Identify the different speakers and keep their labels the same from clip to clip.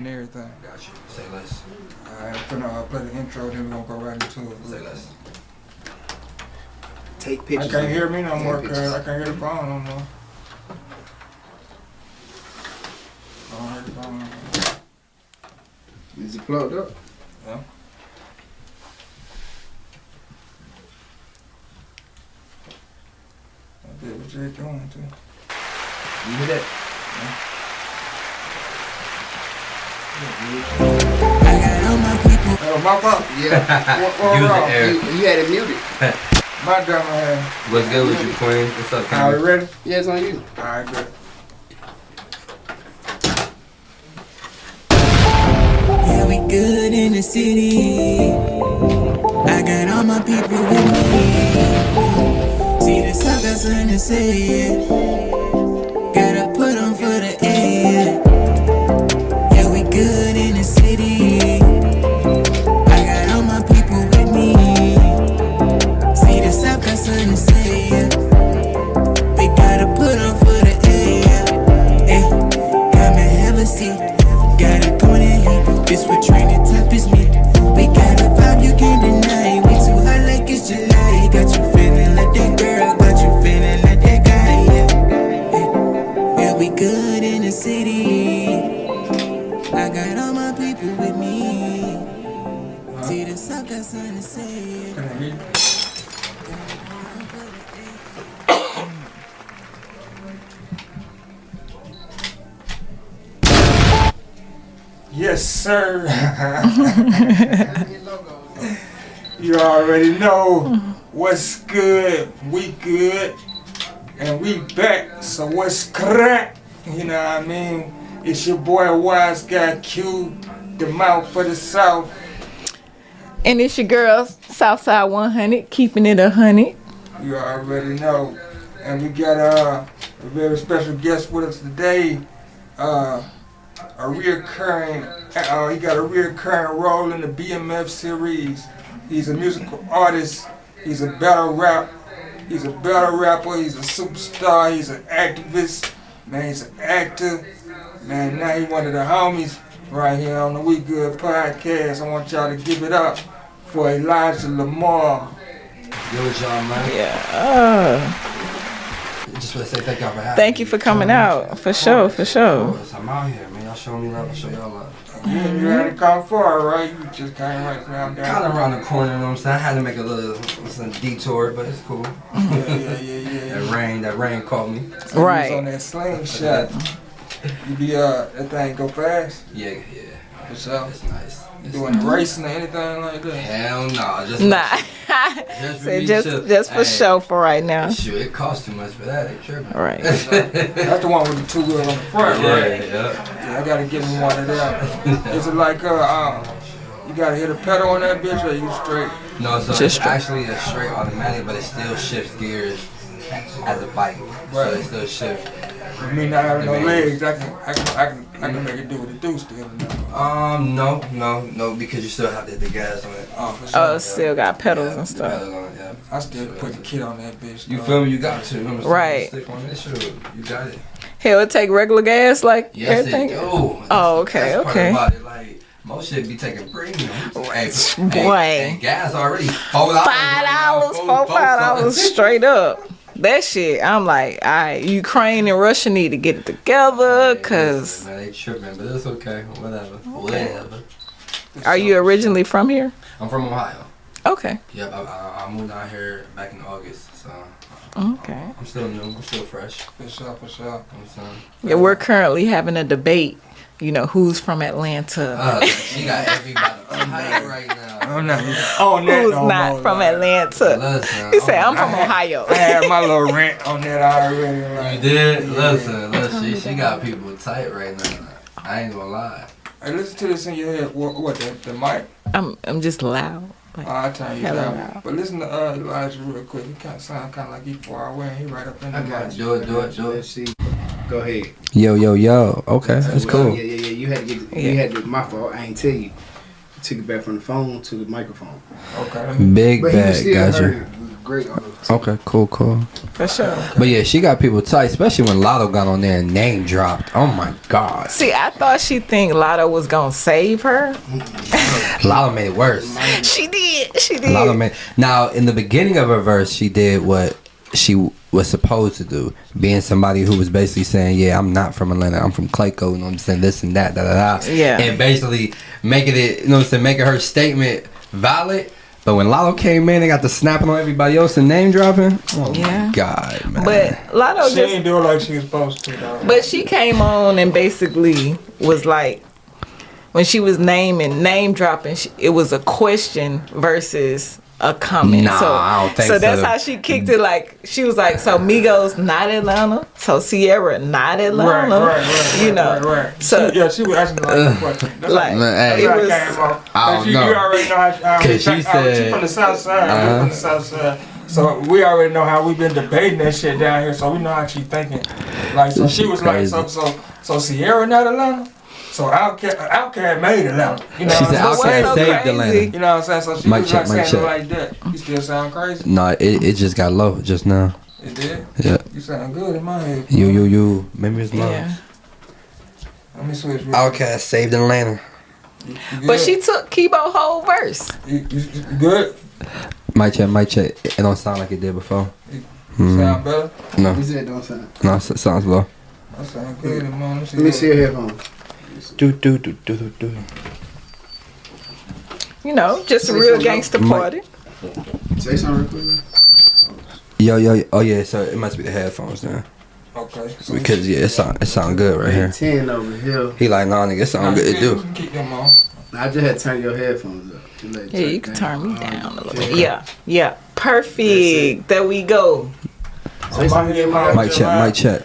Speaker 1: and everything.
Speaker 2: Got you. Say less.
Speaker 1: Alright, I'm gonna play the intro, then we're gonna go right into it.
Speaker 2: Say less.
Speaker 3: Take pictures.
Speaker 1: I can't hear me no more, cuz I can't hear the phone no more. I don't hear the phone no more.
Speaker 3: Is it plugged up?
Speaker 1: Yeah. I did what you're doing too.
Speaker 2: You hear that?
Speaker 1: Oh, my fault.
Speaker 3: Yeah.
Speaker 1: What
Speaker 2: Use
Speaker 1: wrong?
Speaker 2: the air.
Speaker 3: You had it muted.
Speaker 1: My dumb ass.
Speaker 2: What's good with you, Queen? What's up,
Speaker 1: Alright,
Speaker 2: King?
Speaker 1: ready?
Speaker 3: Yeah, it's on you.
Speaker 1: Alright, good.
Speaker 4: Yeah, we good in the city. I got all my people with me. See the sun got something to say, yeah. Gotta put on for the air. Yeah, we good in the city. I got all my people with me. See the sun got something to say, yeah. We gotta put on for the air. Hey, come and have a seat. Got a point in heat. This what training type is me. We got a vibe you can't deny. We too hot like it's July. Got you feeling like that girl. Got you feeling like that guy. Yeah, hey, yeah, we good in the city. I got all my people with me. See the sun got something to say.
Speaker 1: Can I hear you? Yes, sir. You already know what's good. We good. And we back. So what's crack? You know what I mean? It's your boy Wise Guy Q, the mouth for the South.
Speaker 5: And it's your girl, Southside 100, keeping it 100.
Speaker 1: You already know. And we got a very special guest with us today. He got a reoccurring role in the BMF series. He's a musical artist. He's a battle rapper. He's a superstar. He's an activist. Man, he's an actor. Man, now he's one of the homies right here on the We Good podcast. I want y'all to give it up for Elijah LAMAR.
Speaker 2: Yo, with y'all, man.
Speaker 5: Yeah.
Speaker 2: Just want to say thank y'all for having me.
Speaker 5: Thank you for coming out. For sure, for sure.
Speaker 2: I'm out here, man. Y'all show me love. I'll show y'all love.
Speaker 1: You had to come far, right? You just kind of right around down.
Speaker 2: Kind of around the corner, you know what I'm saying? I had to make a little detour, but it's cool.
Speaker 1: Yeah.
Speaker 2: That rain caught me.
Speaker 5: Right.
Speaker 1: On that slingshot. You be that thing go fast?
Speaker 2: Yeah.
Speaker 1: For sure.
Speaker 2: It's nice.
Speaker 1: You doing racing or anything like that?
Speaker 2: Hell no. Just
Speaker 5: Just for show for right now.
Speaker 2: Shoot, it costs too much for that. They tripping.
Speaker 5: Right.
Speaker 1: That's the one with the 2 wheels on the front, right?
Speaker 2: Yeah.
Speaker 1: I gotta give me one of them. Is it like you gotta hit a pedal on that bitch or you straight?
Speaker 2: No, so
Speaker 5: Just
Speaker 2: it's
Speaker 5: straight.
Speaker 2: actually a straight automatic, but it still shifts gears as a bike. So
Speaker 1: Right.
Speaker 2: it still shifts.
Speaker 1: Me not having no legs, I can make it do what it do still.
Speaker 2: No, because you still have to hit the gas on it.
Speaker 1: Oh, for sure.
Speaker 5: Oh, still got pedals and
Speaker 2: The
Speaker 5: stuff.
Speaker 2: pedals on it, yeah.
Speaker 1: I still put the kid on that bitch.
Speaker 2: You
Speaker 1: though.
Speaker 2: feel me? You got to. Remember,
Speaker 5: Right.
Speaker 2: Stick on it. Sure, you got it.
Speaker 5: Hell, it take regular gas like
Speaker 2: Yes,
Speaker 5: everything?
Speaker 2: it do.
Speaker 5: Oh, okay,
Speaker 2: That's part
Speaker 5: okay.
Speaker 2: about it. Like, most shit be taking premium.
Speaker 5: Boy.
Speaker 2: Hey, gas already $4.
Speaker 5: $5 straight up. That shit, I'm like, alright, Ukraine and Russia need to get it together, cause
Speaker 2: Man, they tripping, but it's okay. Whatever.
Speaker 5: are you originally from here?
Speaker 2: I'm from Ohio.
Speaker 5: Okay.
Speaker 2: Yep, I moved out here back in August, so
Speaker 5: Okay.
Speaker 2: I'm still new. I'm still fresh.
Speaker 1: For sure.
Speaker 5: Yeah, we're currently having a debate. You know, who's from Atlanta?
Speaker 2: She got everybody tight right now.
Speaker 1: I'm not on that.
Speaker 5: Who's
Speaker 1: no
Speaker 5: not
Speaker 1: more,
Speaker 5: from
Speaker 1: like.
Speaker 5: Atlanta?
Speaker 2: Listen,
Speaker 5: He said, I'm from Ohio.
Speaker 1: I had my little rant on that already. Like,
Speaker 2: You did?
Speaker 1: Yeah.
Speaker 2: Listen, she got people tight right now. I ain't gonna lie.
Speaker 1: Hey, listen to this in your head. What the mic?
Speaker 5: I'm just loud. Like,
Speaker 1: I'll turn you
Speaker 5: hella
Speaker 1: down.
Speaker 5: loud.
Speaker 1: But listen to Elijah real quick. He kind of sound kind of like he far away. And he right up in the
Speaker 2: I got
Speaker 1: mic.
Speaker 2: do it.
Speaker 3: Let's see. Go ahead.
Speaker 2: Yo. Okay, that's cool.
Speaker 3: Yeah. You had to get. You had to. My fault. I ain't tell you. You took it back from the phone to the microphone.
Speaker 1: Okay.
Speaker 2: Big
Speaker 3: But he was
Speaker 2: bag,
Speaker 3: still
Speaker 2: gotcha.
Speaker 3: heard. It was great on the
Speaker 2: Okay, cool.
Speaker 5: For sure.
Speaker 2: But yeah, she got people tight, especially when Lotto got on there and name dropped. Oh my God.
Speaker 5: See, I thought she think Lotto was gonna save her.
Speaker 2: Lotto made it worse.
Speaker 5: She did.
Speaker 2: Lotto made. Now, in the beginning of her verse, she did what she was supposed to do, being somebody who was basically saying, "Yeah, I'm not from Atlanta. I'm from Clayco. You know what I'm saying? This and that, da da da."
Speaker 5: Yeah.
Speaker 2: And basically making it, you know what I'm saying, making her statement valid. But when Lotto came in, they got the snapping on everybody else and name dropping. Oh my God, man.
Speaker 5: But Lotto
Speaker 1: She
Speaker 5: just
Speaker 1: ain't do it like she was supposed to, though.
Speaker 5: But she came on and basically was like, when she was name dropping, it was a question versus a comment.
Speaker 2: Nah, I don't think
Speaker 5: so. That's
Speaker 2: so.
Speaker 5: how she kicked it. Like, she was like, so Migos not Atlanta, so Sierra not Atlanta.
Speaker 1: Right.
Speaker 5: You know.
Speaker 1: Right.
Speaker 5: So
Speaker 1: She was asking like a question. That's
Speaker 5: like,
Speaker 2: Man,
Speaker 5: it
Speaker 1: how it
Speaker 5: was.
Speaker 1: came off.
Speaker 2: I don't know.
Speaker 1: You already know how
Speaker 2: Cause she
Speaker 1: she
Speaker 2: said-
Speaker 1: from the south side. I'm from the south side. So we already know how we've been debating that shit down here. So we know how she thinking. Like, so she was like, so Sierra not Atlanta. So Outkast made Atlanta. You know
Speaker 2: She
Speaker 1: what
Speaker 2: said
Speaker 1: I'm saying?
Speaker 2: Outkast
Speaker 5: so
Speaker 2: saved
Speaker 5: crazy.
Speaker 2: Atlanta.
Speaker 1: You know what I'm saying? So she
Speaker 2: Mic
Speaker 1: was
Speaker 2: check,
Speaker 1: like
Speaker 2: mic
Speaker 1: saying it
Speaker 2: check.
Speaker 1: like that. You still sound crazy?
Speaker 2: No, it just got low just now.
Speaker 1: It did?
Speaker 2: Yeah.
Speaker 1: You sound good in my head.
Speaker 2: You. Maybe it's low.
Speaker 5: Yeah.
Speaker 1: Let me switch.
Speaker 2: Outkast saved Atlanta.
Speaker 1: You
Speaker 5: But
Speaker 1: good?
Speaker 5: she took Kibo's whole verse.
Speaker 1: You good?
Speaker 2: Mic check. It don't sound like it did before.
Speaker 1: Sound better?
Speaker 2: No,
Speaker 3: He said don't sound.
Speaker 2: no, it sounds low.
Speaker 1: I sound good in my
Speaker 3: Let me see your headphones.
Speaker 2: Do.
Speaker 5: You know, just a
Speaker 3: Say
Speaker 5: real
Speaker 3: something.
Speaker 5: gangster
Speaker 2: Mic-
Speaker 5: party.
Speaker 3: Say something real quick, man.
Speaker 2: Yo. Oh yeah, so it must be the headphones then.
Speaker 1: Okay. So
Speaker 2: Because yeah, it sound good right here.
Speaker 3: 10 over here.
Speaker 2: He like, nah, nigga, it sound good. It
Speaker 1: You
Speaker 2: do.
Speaker 1: can keep them on.
Speaker 3: I just had to turn your headphones up.
Speaker 5: Yeah, you can turn me down a little bit. Yeah. Perfect. There we go.
Speaker 3: Say something. Get my
Speaker 2: Mic check.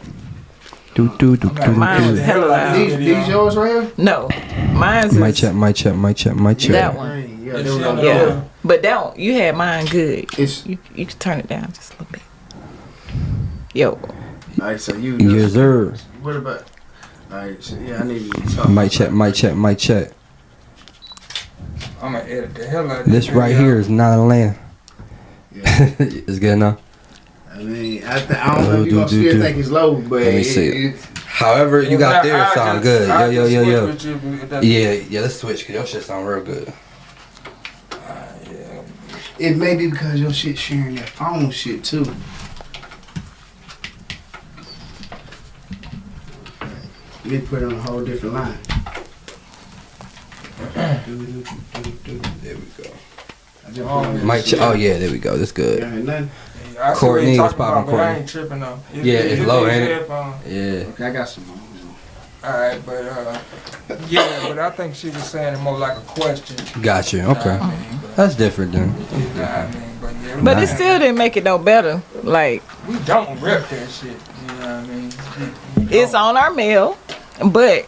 Speaker 2: Do.
Speaker 5: Mine was hella loud.
Speaker 3: These yours right here?
Speaker 5: No, mine's
Speaker 2: Mic check.
Speaker 5: that one.
Speaker 3: Yeah, there we go.
Speaker 5: Yeah, but that one, you had mine good.
Speaker 3: It's
Speaker 5: You can turn it down just a little bit. Yo,
Speaker 3: alright. So you.
Speaker 2: Yes, sir.
Speaker 3: What about? Alright. So yeah, I need you to talk.
Speaker 2: Mic check.
Speaker 1: I'm gonna edit the hell out of
Speaker 2: This right here is not Atlanta.
Speaker 3: Yeah.
Speaker 2: It's good enough.
Speaker 3: I mean, I don't know if you gonna still think it's low, but
Speaker 2: Let me see. However you got there, it sound good. Yo. Yeah, let's switch, cause your shit sound real good.
Speaker 3: It may be because your shit sharing that phone shit too. Let me put it on a whole different line.
Speaker 2: There we go.
Speaker 3: I just put it on
Speaker 2: Mic check. Oh yeah, there we go. That's
Speaker 3: You
Speaker 2: good.
Speaker 3: ain't heard nothing?
Speaker 1: I see
Speaker 2: Courtney,
Speaker 1: what you
Speaker 2: what's
Speaker 1: talking about,
Speaker 2: poppin',
Speaker 1: but I
Speaker 2: Courtney?
Speaker 1: ain't tripping though.
Speaker 2: Yeah, it's low, ain't it?
Speaker 1: Headphones.
Speaker 2: Yeah.
Speaker 3: Okay, I got some more.
Speaker 1: Alright, but I think she was saying it more like a question.
Speaker 2: Got you.
Speaker 1: You know what
Speaker 2: Okay.
Speaker 1: I mean?
Speaker 2: That's different then.
Speaker 1: You know what I mean? But yeah,
Speaker 5: but it still didn't make it no better. Like,
Speaker 1: we don't rep that shit. You know what I mean?
Speaker 5: it's on our mail, but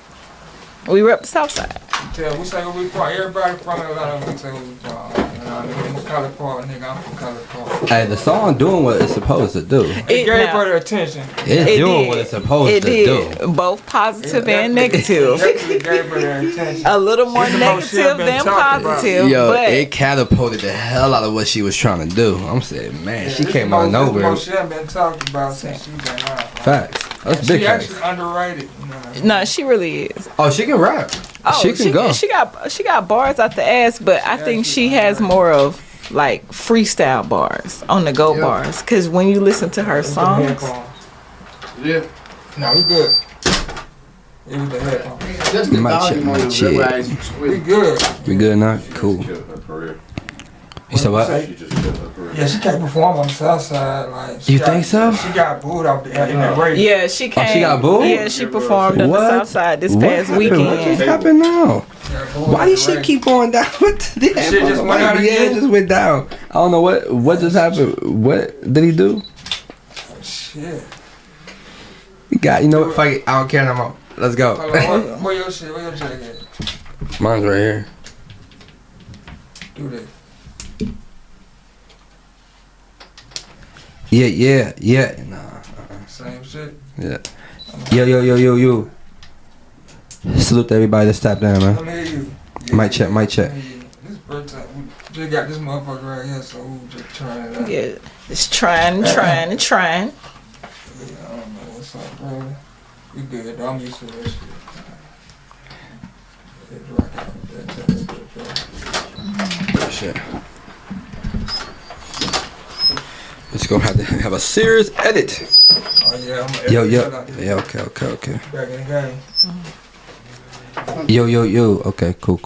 Speaker 5: we rep the South Side.
Speaker 1: We say where we from. Everybody from Atlanta, we say where we from. You know what I mean? I'm a color part, nigga. I'm from color part.
Speaker 2: Hey, the song doing what it's supposed to do.
Speaker 1: It
Speaker 5: It
Speaker 1: gave
Speaker 5: now-
Speaker 1: her the attention.
Speaker 2: It's doing
Speaker 5: did.
Speaker 2: what it's supposed
Speaker 5: It
Speaker 2: to
Speaker 5: did.
Speaker 2: do.
Speaker 5: Both positive and
Speaker 1: Definitely
Speaker 5: negative.
Speaker 1: gave her the attention.
Speaker 5: A little more
Speaker 1: It's the most shit
Speaker 5: negative
Speaker 1: been
Speaker 5: than
Speaker 1: talked about.
Speaker 5: positive.
Speaker 2: Yo,
Speaker 5: but
Speaker 2: it catapulted the hell out of what she was trying to do. I'm saying, man, she came out of nowhere.
Speaker 1: She hasn't been talked about since she been out.
Speaker 2: Facts. That's
Speaker 1: She
Speaker 2: big facts.
Speaker 1: actually underrated. You know what I mean?
Speaker 5: no, she really is.
Speaker 2: Oh, she can rap.
Speaker 5: Oh,
Speaker 2: she can go.
Speaker 5: She got bars out the ass, but I think she has more of like freestyle bars, on the go bars. Cause when you listen to her songs,
Speaker 1: Headphones.
Speaker 3: Yeah.
Speaker 1: No, we good. It was the headphones.
Speaker 3: Just the
Speaker 2: Mic check,
Speaker 3: volume on
Speaker 2: mic
Speaker 3: the
Speaker 2: check.
Speaker 3: red
Speaker 1: We good.
Speaker 2: We good now? Cool. You said what?
Speaker 1: Yeah, she can't perform on the south side. Like,
Speaker 2: You think so?
Speaker 1: She got booed off the in the race.
Speaker 5: yeah, she came.
Speaker 2: she got booed?
Speaker 5: Yeah, she performed on the
Speaker 2: What?
Speaker 5: South Side this
Speaker 2: What
Speaker 5: past
Speaker 2: happened? What just
Speaker 5: weekend.
Speaker 2: happened now?
Speaker 1: She got booed
Speaker 2: Why
Speaker 1: off
Speaker 2: this
Speaker 1: the
Speaker 2: shit
Speaker 1: race.
Speaker 2: keep going down? What the
Speaker 1: shit just went out
Speaker 2: Yeah,
Speaker 1: again?
Speaker 2: it just went down. I don't know what just happened. What did he do?
Speaker 1: Shit.
Speaker 2: He got, you know what? Fuck it. I don't care no more. Let's go.
Speaker 1: Hold on, where your shit? Where your check at?
Speaker 2: Mine's right here.
Speaker 1: Do this.
Speaker 2: Yeah. Nah.
Speaker 1: Same shit.
Speaker 2: Yeah. Yo. Salute to everybody that's tapped down,
Speaker 1: Let
Speaker 2: man.
Speaker 1: me hear you.
Speaker 2: Mic check.
Speaker 1: This is the first time Just got this motherfucker right here, so we just trying it out.
Speaker 5: Yeah, just trying.
Speaker 1: Yeah, I don't know what's up, bro. We good, though. I'm used to that shit. Let's rock out with that type of shit, bro.
Speaker 2: Shit. Let's go have a serious edit.
Speaker 1: Oh, yeah, I'm
Speaker 2: Yo.
Speaker 1: Okay. Back in the game.
Speaker 2: Yo. Okay, cool.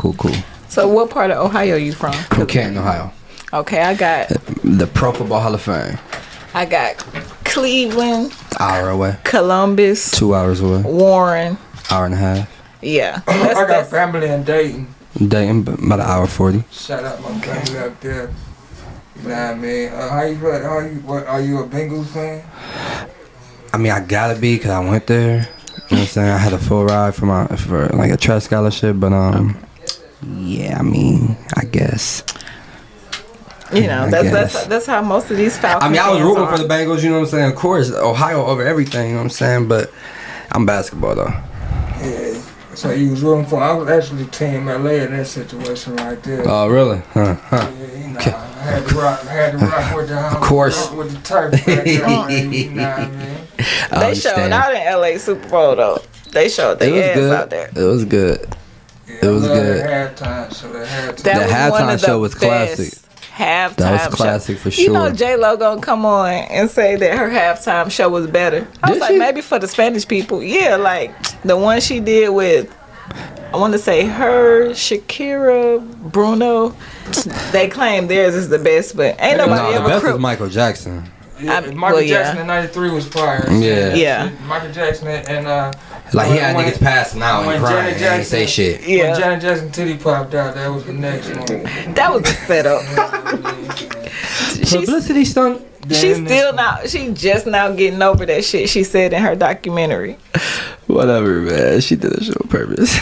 Speaker 5: So what part of Ohio you from?
Speaker 2: From Canton, Ohio.
Speaker 5: Okay, I got
Speaker 2: The Pro Football Hall of Fame.
Speaker 5: Cleveland,
Speaker 2: Hour away.
Speaker 5: Columbus,
Speaker 2: 2 hours away.
Speaker 5: Warren.
Speaker 2: Hour and a half.
Speaker 5: Yeah.
Speaker 1: I got family in Dayton.
Speaker 2: Dayton, about an hour 40.
Speaker 1: Shout out my family up there. You know what I mean? Are you a Bengals fan?
Speaker 2: I mean, I gotta be because I went there. You know what I'm saying? I had a full ride for like a track scholarship, but yeah, I mean, I guess.
Speaker 5: You know, that's how most of these Falcons.
Speaker 2: I mean, I was
Speaker 5: fans
Speaker 2: rooting
Speaker 5: are.
Speaker 2: for the Bengals. You know what I'm saying? Of course, Ohio over everything. You know what I'm saying? But I'm basketball though.
Speaker 1: Yeah. So you was rooting for? I was actually Team LA in that situation right there.
Speaker 2: Oh, really? Huh.
Speaker 1: Yeah, you know, I had to rock with the
Speaker 2: Of course.
Speaker 1: with the turf. Back there, you know what I mean?
Speaker 5: They showed out in LA Super Bowl though. They showed their ass out there.
Speaker 2: It was good.
Speaker 1: Yeah,
Speaker 2: It was
Speaker 1: I love
Speaker 2: good.
Speaker 1: The halftime show. The halftime.
Speaker 5: That
Speaker 2: The
Speaker 5: was
Speaker 2: halftime
Speaker 5: one of the
Speaker 2: show was classic.
Speaker 5: best halftime
Speaker 2: That was classic
Speaker 5: show.
Speaker 2: for
Speaker 5: You know
Speaker 2: sure.
Speaker 5: J-Lo gonna come on and say that her halftime show was better. I was
Speaker 2: Did
Speaker 5: like,
Speaker 2: she?
Speaker 5: maybe for the Spanish people. Yeah, like the one she did with, I want to say her, Shakira, Bruno. They claim theirs is the best, but ain't nobody
Speaker 2: No, the
Speaker 5: ever
Speaker 2: best
Speaker 5: crew.
Speaker 2: was Michael Jackson.
Speaker 1: Yeah,
Speaker 5: well,
Speaker 1: Michael
Speaker 5: yeah.
Speaker 1: Jackson in '93 was fire.
Speaker 2: Yeah.
Speaker 1: Michael Jackson and
Speaker 2: Like he had
Speaker 1: when-
Speaker 2: niggas passing out
Speaker 1: when
Speaker 2: and crying.
Speaker 1: Janet
Speaker 2: He ain't say
Speaker 1: Jackson-
Speaker 2: shit.
Speaker 5: Yeah.
Speaker 1: When Janet Jackson titty popped out, that was the next one.
Speaker 5: That was a setup.
Speaker 2: Publicity stunt.
Speaker 5: She's still not. She just now getting over that shit she said in her documentary.
Speaker 2: Whatever, man. She did it show on purpose.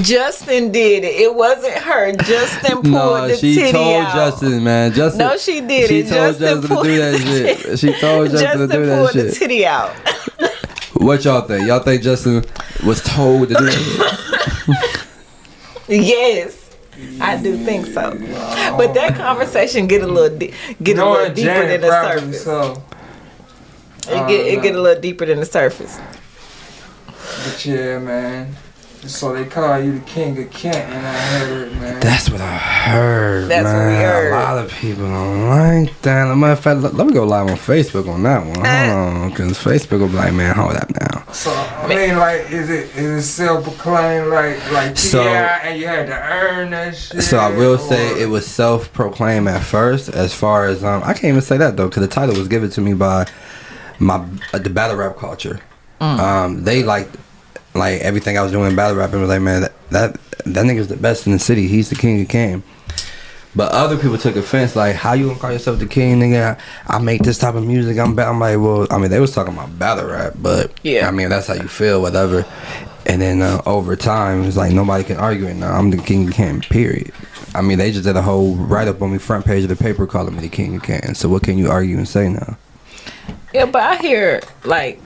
Speaker 5: Justin did it. It wasn't her. Justin pulled
Speaker 2: No,
Speaker 5: the
Speaker 2: she
Speaker 5: titty
Speaker 2: told
Speaker 5: out.
Speaker 2: Justin, man. Justin.
Speaker 5: No, she did
Speaker 2: She
Speaker 5: it.
Speaker 2: told
Speaker 5: Justin
Speaker 2: Justin to do that shit. She told Justin to do that
Speaker 5: pulled the
Speaker 2: shit.
Speaker 5: titty out.
Speaker 2: What y'all think? Y'all think Justin was told to do that?
Speaker 5: Yes, I do think so. But that conversation get a little deeper than the surface.
Speaker 1: So,
Speaker 5: It get a little deeper than the surface.
Speaker 1: but yeah, man. So they call you the king of Kent, and I heard, man.
Speaker 2: That's what I heard.
Speaker 5: That's
Speaker 2: man.
Speaker 5: what we heard.
Speaker 2: A lot of people don't like that. Matter of fact, let me go live on Facebook on that one. Hold on, because Facebook will be like, man, hold up now.
Speaker 1: So I mean, like, is it self-proclaimed, like
Speaker 2: So-
Speaker 1: T.I., and you had to earn that shit?
Speaker 2: So I will say
Speaker 1: or-
Speaker 2: it was self-proclaimed at first. As far as I can't even say that though, because the title was given to me by the battle rap culture. They liked like everything I was doing in battle rapping. Was like, man, that nigga's the best in the city. He's the king of Kane. But other people took offense, like, how you gonna call yourself the king, nigga? I make this type of music. I'm like, well, I mean, they was talking about battle rap, but
Speaker 5: Yeah.
Speaker 2: I mean, that's how you feel, whatever. And then over time, it's like nobody can argue it now. I'm the king of Kane, period. I mean, they just did a whole write up on me front page of the paper calling me the king of Kane. So what can you argue and say now?
Speaker 5: Yeah, but I hear like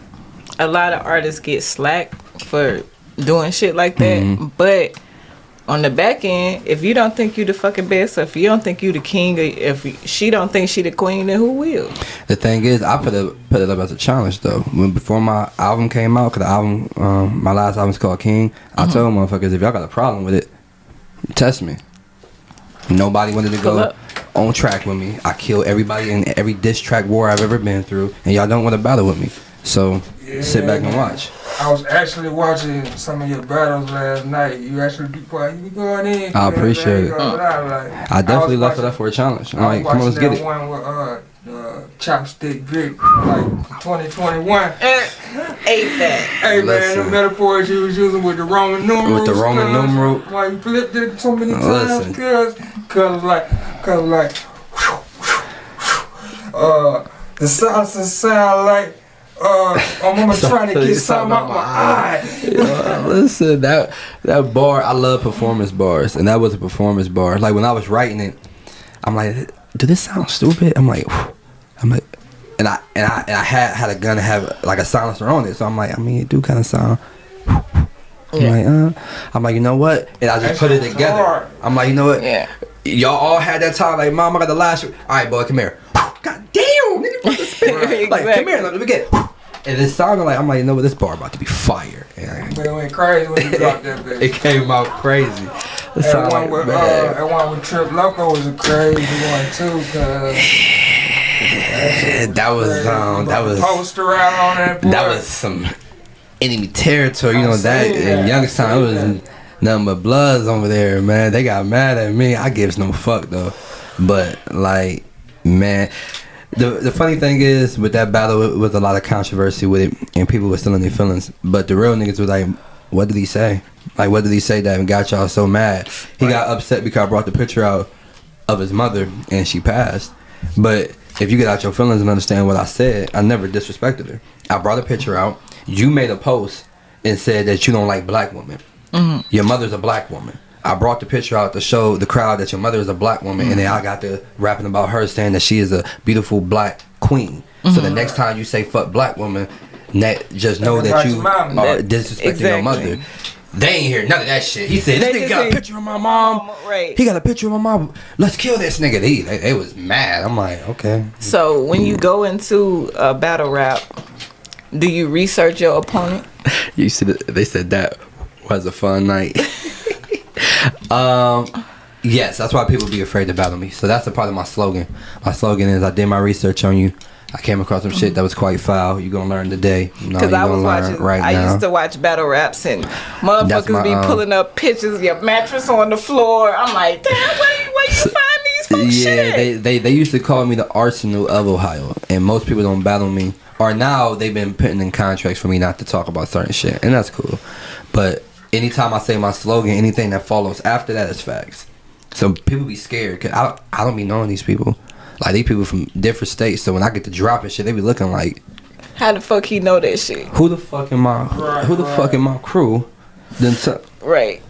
Speaker 5: a lot of artists get slack for doing shit like that. But on the back end, if you don't think you the fucking best, or if you don't think you the king, or if she don't think she the queen, then who will?
Speaker 2: The thing is, I put it up as a challenge though. Before my album came out, cause the album, my last album's called King. I told motherfuckers, if y'all got a problem with it, test me. Nobody wanted to
Speaker 5: Pull
Speaker 2: go
Speaker 5: up.
Speaker 2: on track with me. I killed everybody in every diss track war I've ever been through, and y'all don't want to battle with me. So sit back and watch.
Speaker 1: I was actually watching some of your battles last night. You actually be quiet. You be going in.
Speaker 2: I appreciate it.
Speaker 1: I
Speaker 2: I definitely left it up for a challenge. I'm like, come on, let's get it.
Speaker 1: One with Chopstick Vic, like 2021.
Speaker 5: Ate that.
Speaker 1: Hey man,
Speaker 2: Listen.
Speaker 1: the metaphors you was using with the Roman numerals.
Speaker 2: With the Roman
Speaker 1: cuz,
Speaker 2: numeral.
Speaker 1: Why you flipped it so many
Speaker 2: Listen.
Speaker 1: times? Cause like, the silences sound like, my mama trying to get something out my eye.
Speaker 2: Listen, that bar, I love performance bars, and that was a performance bar. Like when I was writing it, I'm like, do this sound stupid? I'm like, and I had a gun to have like a silencer on it, so I'm like, I mean, it do kind of sound. I'm like, you know what? And I just put it together. I'm like, you know what?
Speaker 5: Yeah.
Speaker 2: y'all all had that time, like, Mom, I got the last. All right, boy, come here. God damn, nigga, what the spit?
Speaker 5: Exactly.
Speaker 2: Like, come here, let me get. And it sounded like, I'm like, you know what, this bar about to be fire.
Speaker 1: But it went crazy when you dropped that bitch.
Speaker 2: It came out crazy. It
Speaker 1: That
Speaker 2: sounded
Speaker 1: one
Speaker 2: like,
Speaker 1: with
Speaker 2: man.
Speaker 1: that one with Trip Loco was a crazy one too, cause
Speaker 2: that was
Speaker 1: poster out on that.
Speaker 2: that was some enemy territory, you know that. In Youngstown, it was nothing but bloods over there, man. They got mad at me. I gives no fuck though, but like, man. The funny thing is, with that battle, it was a lot of controversy with it, and people were still in their feelings. But the real niggas was like, what did he say? Like, what did he say that got y'all so mad? He got upset because I brought the picture out of his mother, and she passed. But if you get out your feelings and understand what I said, I never disrespected her. I brought a picture out. You made a post and said that you don't like black women. Mm-hmm. Your mother's a black woman. I brought the picture out to show the crowd that your mother is a black woman, and then I got to rapping about her, saying that she is a beautiful black queen. So the next time you say fuck black woman, just know that you are disrespecting your mother. They ain't hear none of that shit. He said, this nigga got a picture of my mom.
Speaker 5: Right.
Speaker 2: He got a picture of my mom. Let's kill this nigga. They was mad. I'm like, okay.
Speaker 5: So when you go into a battle rap, do you research your opponent?
Speaker 2: You see, they said that was a fun night. Yes, that's why people be afraid to battle me. So that's a part of my slogan. My slogan is, I did my research on you. I came across some shit that was quite foul. You gonna learn today.
Speaker 5: Because I was watching. I used to watch battle raps, and motherfuckers be pulling up pictures of your mattress on the floor. I'm like, damn, where you find these folks?
Speaker 2: Yeah,
Speaker 5: shit?
Speaker 2: they used to call me the Arsenal of Ohio, and most people don't battle me. Or now they've been putting in contracts for me not to talk about certain shit, and that's cool. But anytime I say my slogan, anything that follows after that is facts. So people be scared, because I don't be knowing these people. Like, these people from different states, so when I get to dropping shit, they be looking like,
Speaker 5: how the fuck he know that shit?
Speaker 2: Who the fuck in my fuck in my crew?
Speaker 5: Right.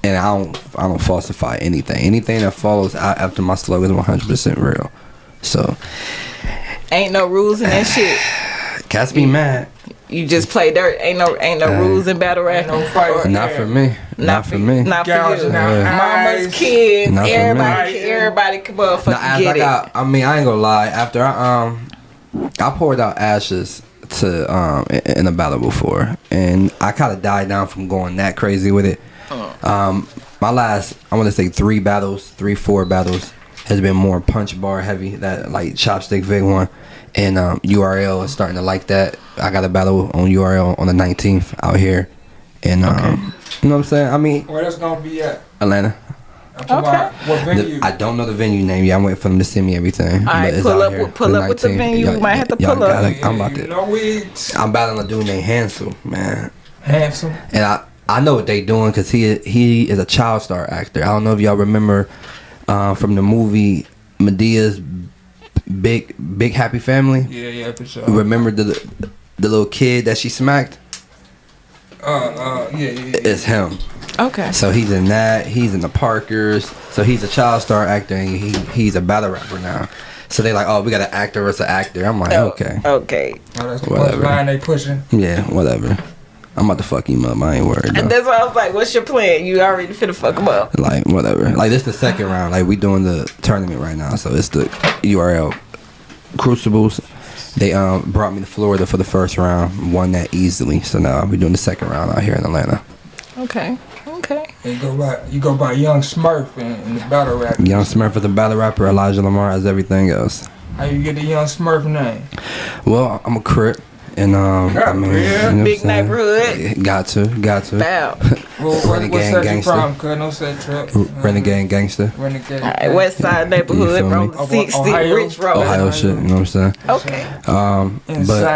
Speaker 2: And I don't falsify anything. Anything that follows out after my slogan is 100% real. So
Speaker 5: ain't no rules in that shit.
Speaker 2: Cats be mad.
Speaker 5: You just play dirt. Ain't no rules in battle rap.
Speaker 1: No fight.
Speaker 2: Not for me. Not for me.
Speaker 5: Not for you.
Speaker 2: Yeah.
Speaker 5: Mama's kids.
Speaker 2: Not for
Speaker 5: Everybody can motherfucking get it.
Speaker 2: I mean, I ain't gonna lie. After I poured out ashes to in a battle before, and I kind of died down from going that crazy with it. My last, I want to say 4 battles has been more punch bar heavy. That like Chopstick Vig one. And URL is starting to like that. I got a battle on URL on the 19th out here. And you know what I'm saying? I mean,
Speaker 1: where that's gonna be at?
Speaker 2: Atlanta.
Speaker 1: Okay. What venue?
Speaker 2: I don't know the venue name yet. I'm waiting for them to send me everything.
Speaker 5: All right, pull up with the venue. We might have to pull up.
Speaker 2: I'm about to. I'm battling a dude named Hansel, man.
Speaker 1: Hansel.
Speaker 2: And I know what they doing, because he is a child star actor. I don't know if y'all remember from the movie Medea's Big Happy Family.
Speaker 1: Yeah, for sure.
Speaker 2: Remember the little kid that she smacked?
Speaker 1: Yeah.
Speaker 2: It's him.
Speaker 5: Okay.
Speaker 2: So he's in that. He's in the Parkers. So he's a child star actor, and he's a battle rapper now. So they like, oh, we got an actor versus an actor. I'm like, okay.
Speaker 5: Okay.
Speaker 1: Oh, that's the first line they pushing.
Speaker 2: Yeah, whatever. I'm about to fuck him up. I ain't worried.
Speaker 5: And that's why I was like, what's your plan? You already finna fuck him up.
Speaker 2: Like, whatever. Like, this the second round. Like, we doing the tournament right now. So it's the URL Crucibles. They brought me to Florida for the first round. Won that easily. So now we doing the second round out here in Atlanta.
Speaker 5: Okay.
Speaker 1: You go by Young Smurf in the battle rap.
Speaker 2: Young Smurf is the battle rapper. Elijah Lamar as everything else.
Speaker 1: How you get the Young Smurf name?
Speaker 2: Well, I'm a Crip. And I mean, you know
Speaker 5: big neighborhood.
Speaker 2: Got to.
Speaker 5: Wow.
Speaker 1: Well,
Speaker 2: Renegade gangster. Renegade gangster.
Speaker 5: All right, West Side neighborhood, roll 60,
Speaker 1: Ohio,
Speaker 5: Rich Road.
Speaker 2: Ohio shit. You know what I'm saying?
Speaker 5: Okay.
Speaker 2: But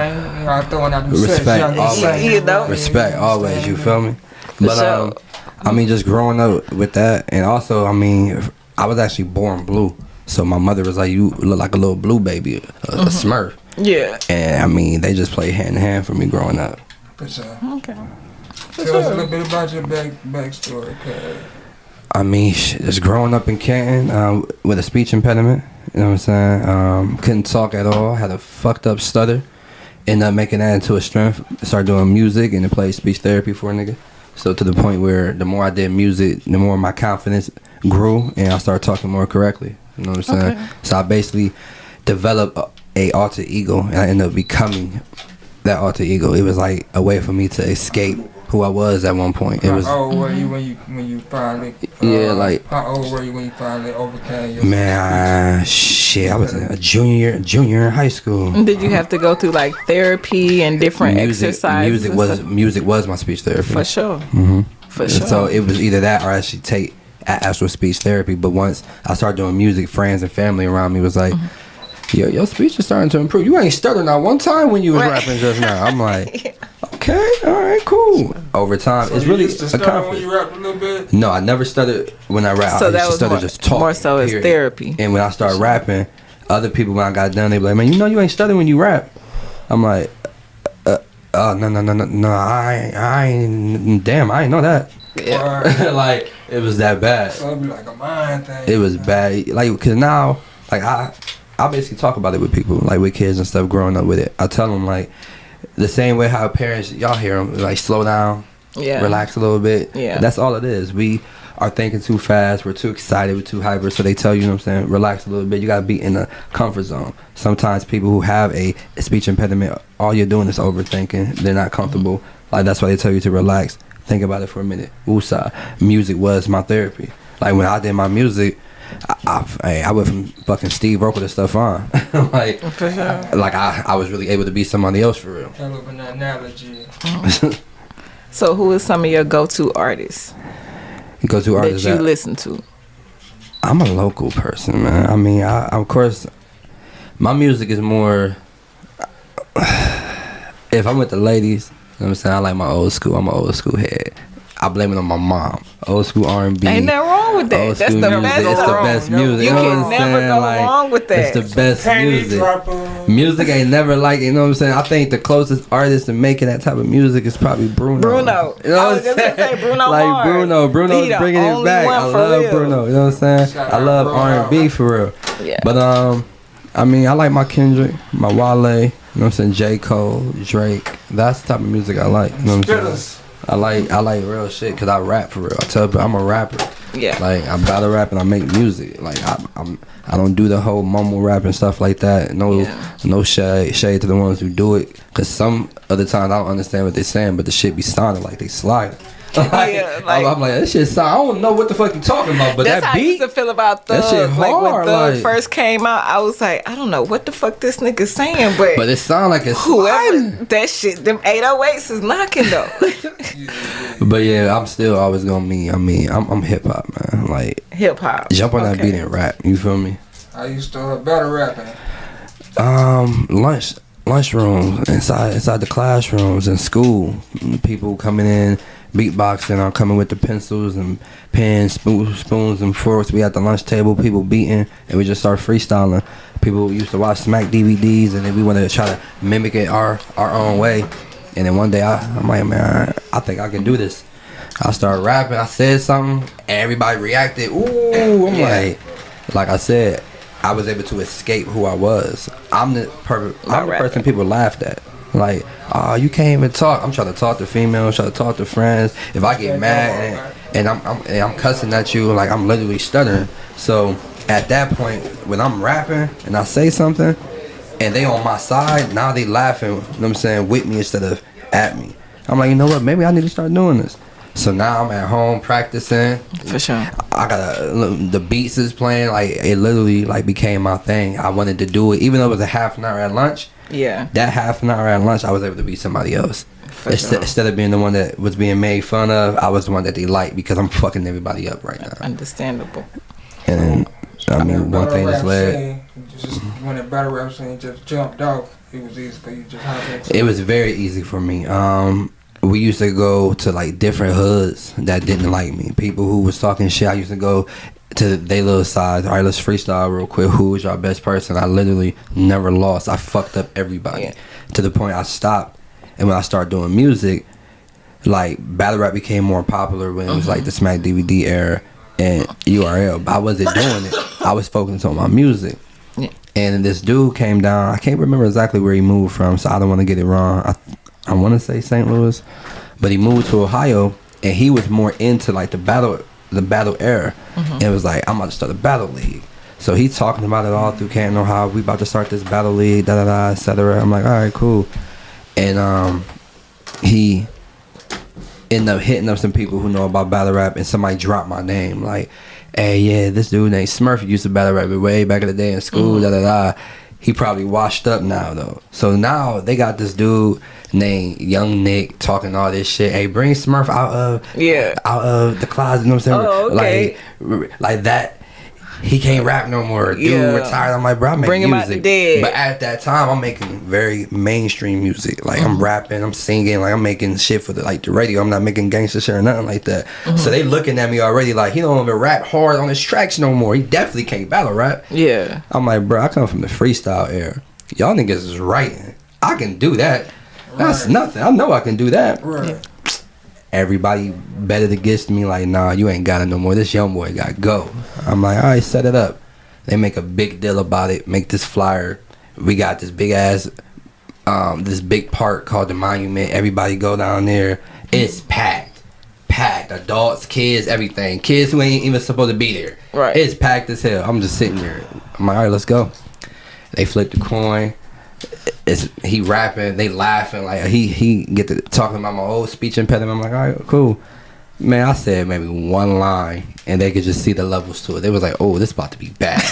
Speaker 1: respect,
Speaker 2: respect always. You feel me? But I mean, just growing up with that, and also, I mean, I was actually born blue, so my mother was like, "You look like a little blue baby, a Smurf."
Speaker 5: Yeah.
Speaker 2: And I mean, they just play hand in hand for me growing up.
Speaker 1: For sure.
Speaker 5: Okay.
Speaker 1: Tell us a little bit about your backstory, cause
Speaker 2: I mean, just growing up in Canton with a speech impediment. You know what I'm saying? Couldn't talk at all. Had a fucked up stutter. Ended up making that into a strength. Started doing music and then played speech therapy for a nigga So to the point where the more I did music, the more my confidence grew, and I started talking more correctly. You know what I'm saying?
Speaker 5: Okay.
Speaker 2: So I basically developed a alter ego, and I ended up becoming that alter ego. It was like a way for me to escape who I was at one point. It was.
Speaker 1: How old were you when you finally?
Speaker 2: Yeah, like.
Speaker 1: How old were you when you finally overcame your?
Speaker 2: Man, shit, I was a junior in high school.
Speaker 5: Did you have to go through like therapy and different exercises?
Speaker 2: Music was my speech therapy.
Speaker 5: For sure.
Speaker 2: Mm-hmm.
Speaker 5: For sure.
Speaker 2: So it was either that or I should take actual speech therapy. But once I started doing music, friends and family around me was like, yo, your speech is starting to improve. You ain't stuttering out one time when you was rapping just now. I'm like, okay, all right, cool. Over time,
Speaker 1: So
Speaker 2: it's
Speaker 1: you
Speaker 2: really
Speaker 1: used to
Speaker 2: a
Speaker 1: stutter
Speaker 2: confidence.
Speaker 1: when you rapped a little bit.
Speaker 2: No, I never stuttered when I rap.
Speaker 5: So
Speaker 2: I
Speaker 5: that
Speaker 2: used
Speaker 5: was
Speaker 2: to stutter
Speaker 5: more,
Speaker 2: just talk.
Speaker 5: more so as
Speaker 2: period.
Speaker 5: therapy.
Speaker 2: And when I started rapping, other people when I got done, they be like, man, you know you ain't stuttering when you rap. I'm like, no, I ain't, damn, I ain't know that.
Speaker 1: Yeah.
Speaker 2: Like, it was that bad.
Speaker 1: So it'd be like a mind thing.
Speaker 2: It was bad. Like, cause now, like I basically talk about it with people, like with kids and stuff growing up with it. I tell them like, the same way how parents, y'all hear them, like slow down, relax a little bit.
Speaker 5: Yeah.
Speaker 2: That's all it is. We are thinking too fast. We're too excited. We're too hyper. So they tell you, you know what I'm saying, relax a little bit. You got to be in the comfort zone. Sometimes people who have a speech impediment, all you're doing is overthinking. They're not comfortable. Like, that's why they tell you to relax. Think about it for a minute. Woosah. Music was my therapy. Like, when I did my music, I went from fucking Steve Roker to stuff on. Like,
Speaker 5: For sure.
Speaker 2: like I was really able to be somebody else for real.
Speaker 1: Hell of an analogy.
Speaker 5: So who is some of your go-to artists
Speaker 2: Go to
Speaker 5: that
Speaker 2: artists
Speaker 5: you listen to?
Speaker 2: I'm a local person, man. I mean, I of course, my music is more. If I'm with the ladies, you know what I'm saying, I like my old school. I'm an old school head. I blame it on my mom. Old school R&B.
Speaker 5: Ain't nothing wrong with that.
Speaker 2: Old
Speaker 5: That's
Speaker 2: school
Speaker 5: the
Speaker 2: music.
Speaker 5: best.
Speaker 2: It's the
Speaker 1: wrong.
Speaker 2: best
Speaker 1: No,
Speaker 2: music.
Speaker 5: you
Speaker 2: know
Speaker 5: can
Speaker 2: what I'm
Speaker 5: never
Speaker 2: saying?
Speaker 5: go
Speaker 2: Like,
Speaker 5: wrong with that.
Speaker 2: It's the best
Speaker 1: Panty
Speaker 2: music.
Speaker 1: dropper.
Speaker 2: Music ain't never like, you know what I'm saying? I think the closest artist to making that type of music is probably Bruno.
Speaker 5: Bruno.
Speaker 2: You know
Speaker 5: I
Speaker 2: what
Speaker 5: was
Speaker 2: I'm
Speaker 5: just gonna
Speaker 2: saying?
Speaker 5: say Bruno
Speaker 2: Like
Speaker 5: Mars.
Speaker 2: Bruno's
Speaker 5: He the
Speaker 2: bringing it
Speaker 5: only
Speaker 2: back.
Speaker 5: one
Speaker 2: I
Speaker 5: for
Speaker 2: love
Speaker 5: real.
Speaker 2: Bruno. You know what I'm saying?
Speaker 1: Shout
Speaker 2: I
Speaker 1: out
Speaker 2: love
Speaker 1: Bruno.
Speaker 2: R&B for real.
Speaker 5: Yeah.
Speaker 2: But I mean, I like my Kendrick, my Wale, you know what I'm saying, J. Cole, Drake. That's the type of music I like. You know what I'm saying?
Speaker 1: Spitters.
Speaker 2: I like real shit because I rap for real. I tell people I'm a rapper.
Speaker 5: Yeah.
Speaker 2: Like, I'm battle rap and I make music. Like, I don't do the whole mumble rap and stuff like that. No shade to the ones who do it. Because some other times I don't understand what they're saying, but the shit be sounding like they sliding.
Speaker 5: Yeah, like-
Speaker 2: I'm like, that shit sound, I don't know what the fuck you talking about, but
Speaker 5: That's
Speaker 2: that
Speaker 5: how I
Speaker 2: beat.
Speaker 5: used to feel about Thug.
Speaker 2: that shit
Speaker 5: Like when
Speaker 2: hard,
Speaker 5: Thug
Speaker 2: like-
Speaker 5: first came out, I was like, I don't know what the fuck this nigga saying, but
Speaker 2: But it sound like it's
Speaker 5: whoever
Speaker 2: sliding.
Speaker 5: that shit, them 808s is knocking though.
Speaker 2: But yeah, I'm still always gonna be. I mean, I'm hip hop, man. Like,
Speaker 5: Hip hop.
Speaker 2: jump on that
Speaker 5: Okay.
Speaker 2: beat and rap. You feel me?
Speaker 1: I used to battle rapping.
Speaker 2: Lunchrooms inside the classrooms in school. People coming in, beatboxing. I'm coming with the pencils and pens, spoons and forks. We at the lunch table, people beating, and we just start freestyling. People used to watch Smack DVDs, and then we want to try to mimic it our own way. And then one day I'm like, man, I think I can do this. I started rapping. I said something, and everybody reacted. Ooh, I'm like I said, I was able to escape who I was. I'm the person people laughed at. Like, oh, you can't even talk. I'm trying to talk to females, trying to talk to friends. If I get mad and I'm cussing at you, like I'm literally stuttering. So at that point, when I'm rapping and I say something, and they on my side, now they laughing, you know what I'm saying, with me instead of at me. I'm like, you know what, maybe I need to start doing this. So now I'm at home practicing.
Speaker 5: For sure.
Speaker 2: I got the beats is playing, like it literally like became my thing. I wanted to do it, even though it was a half an hour at lunch.
Speaker 5: Yeah.
Speaker 2: That half an hour at lunch, I was able to be somebody else.
Speaker 5: Sure.
Speaker 2: Instead of being the one that was being made fun of, I was the one that they liked because I'm fucking everybody up right now.
Speaker 5: Understandable.
Speaker 2: And I mean, one thing that's led.
Speaker 1: Just when the battle rap scene just jumped off, it was easy for you to just hop into.
Speaker 2: It was very easy for me. We used to go to like different hoods that didn't like me. People who was talking shit, I used to go to their little side. All right, let's freestyle real quick. Who is your best person? I literally never lost. I fucked up everybody to the point I stopped. And when I started doing music, like battle rap became more popular when it was like the Smack DVD era and URL. But I wasn't doing it. I was focusing on my music.
Speaker 5: Yeah.
Speaker 2: And this dude came down. I can't remember exactly where he moved from, so I don't want to get it wrong. I want to say St. Louis, but he moved to Ohio, and he was more into like the battle era. And it was like, I'm about to start a battle league. So he talking about it all through Canton, Ohio. We about to start this battle league, da da da, etc. I'm like, all right, cool. And he ended up hitting up some people who know about battle rap, and somebody dropped my name, like, hey, yeah, this dude named Smurf used to battle rap way back in the day in school, da da da. He probably washed up now though. So now they got this dude named Young Nick talking all this shit. Hey, bring Smurf out of the closet. You know what I'm saying?
Speaker 5: Oh, okay.
Speaker 2: Like that. He can't rap no more. Dude retired. I'm like, bro, I make
Speaker 5: Bring him
Speaker 2: music.
Speaker 5: out the dead.
Speaker 2: But at that time, I'm making very mainstream music. Like I'm rapping, I'm singing, like I'm making shit for the radio. I'm not making gangster shit or nothing like that. So they looking at me already like he don't even rap hard on his tracks no more. He definitely can't battle rap.
Speaker 5: Yeah.
Speaker 2: I'm like, bro, I come from the freestyle era. Y'all niggas is writing. I can do that. That's nothing. I know I can do that.
Speaker 1: Right.
Speaker 2: Everybody betted against me like, nah, you ain't got it no more. This young boy got to go. I'm like, all right, set it up. They make a big deal about it. Make this flyer. We got this big ass, this big park called the Monument. Everybody go down there. It's packed. Adults, kids, everything. Kids who ain't even supposed to be there.
Speaker 5: Right.
Speaker 2: It's packed as hell. I'm just sitting there. I'm like, all right, let's go. They flip the coin. He rapping, they laughing, like he get to talking about my old speech impediment. I'm like, all right, cool. Man, I said maybe one line and they could just see the levels to it. They was like, oh, this about to be bad.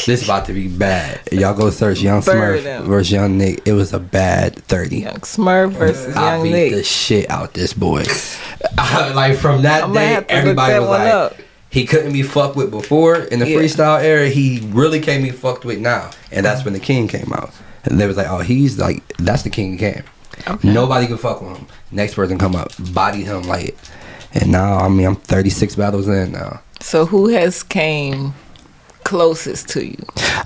Speaker 2: This about to be bad. Y'all go search Young Smurf versus Young Nick. It was a bad 30.
Speaker 5: Young Smurf versus Young Nick.
Speaker 2: I beat the shit out this boy. Like from that day, everybody was like, he couldn't be fucked with before in the freestyle era. He really can't be fucked with now. And that's when the King came out. And they was like, oh, he's like, that's the King of Game. Okay. Nobody can fuck with him. Next person come up, body him like. And now, I mean, I'm 36 battles in now.
Speaker 5: So who has came closest to you?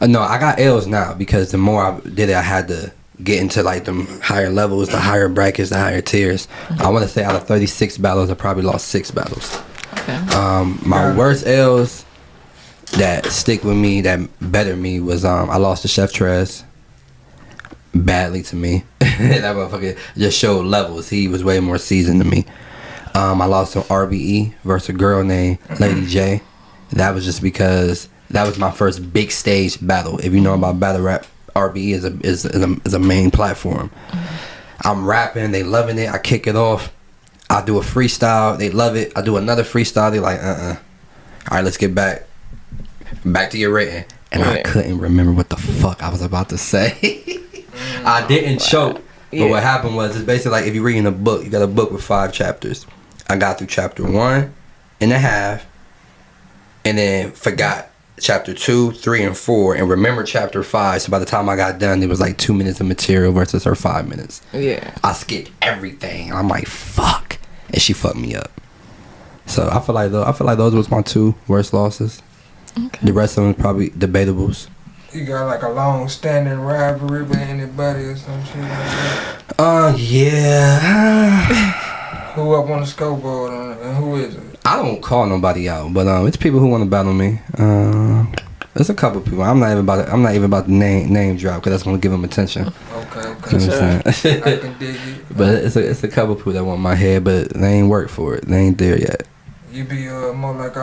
Speaker 2: No, I got L's now because the more I did it, I had to get into like them higher levels, the higher brackets, the higher tiers. I want to say out of 36 battles, I probably lost 6 battles. Okay. My worst L's that stick with me, that better me, was I lost to Chef Trez. Badly to me. That motherfucker just showed levels. He was way more seasoned than me. I lost to RBE versus a girl named Lady J. That was just because that was my first big stage battle. If you know about battle rap, RBE is a main platform. I'm rapping, they loving it. I kick it off. I do a freestyle, they love it. I do another freestyle, they like, All right, let's get back to your rating. And I couldn't remember what the fuck I was about to say. I didn't choke, but what happened was, it's basically like if you're reading a book, you got a book with 5 chapters. I got through chapter 1.5, and then forgot chapter 2, 3, and 4, and remember chapter 5. So by the time I got done, it was like 2 minutes of material versus her 5 minutes. Yeah, I skipped everything. I'm like, fuck, and she fucked me up. So I feel like those was my 2 worst losses. Okay. The rest of them probably debatables.
Speaker 1: You got like a long-standing rivalry with anybody or some shit like that?
Speaker 2: Yeah.
Speaker 1: Who up on the scoreboard and who is it?
Speaker 2: I don't call nobody out, but it's people who want to battle me. There's a couple people. I'm not even about to name drop because that's gonna give them attention.
Speaker 1: Okay.
Speaker 2: You know what I'm saying?
Speaker 1: I can dig it.
Speaker 2: But it's a couple people that want my head, but they ain't work for it. They ain't there yet.
Speaker 1: You be more like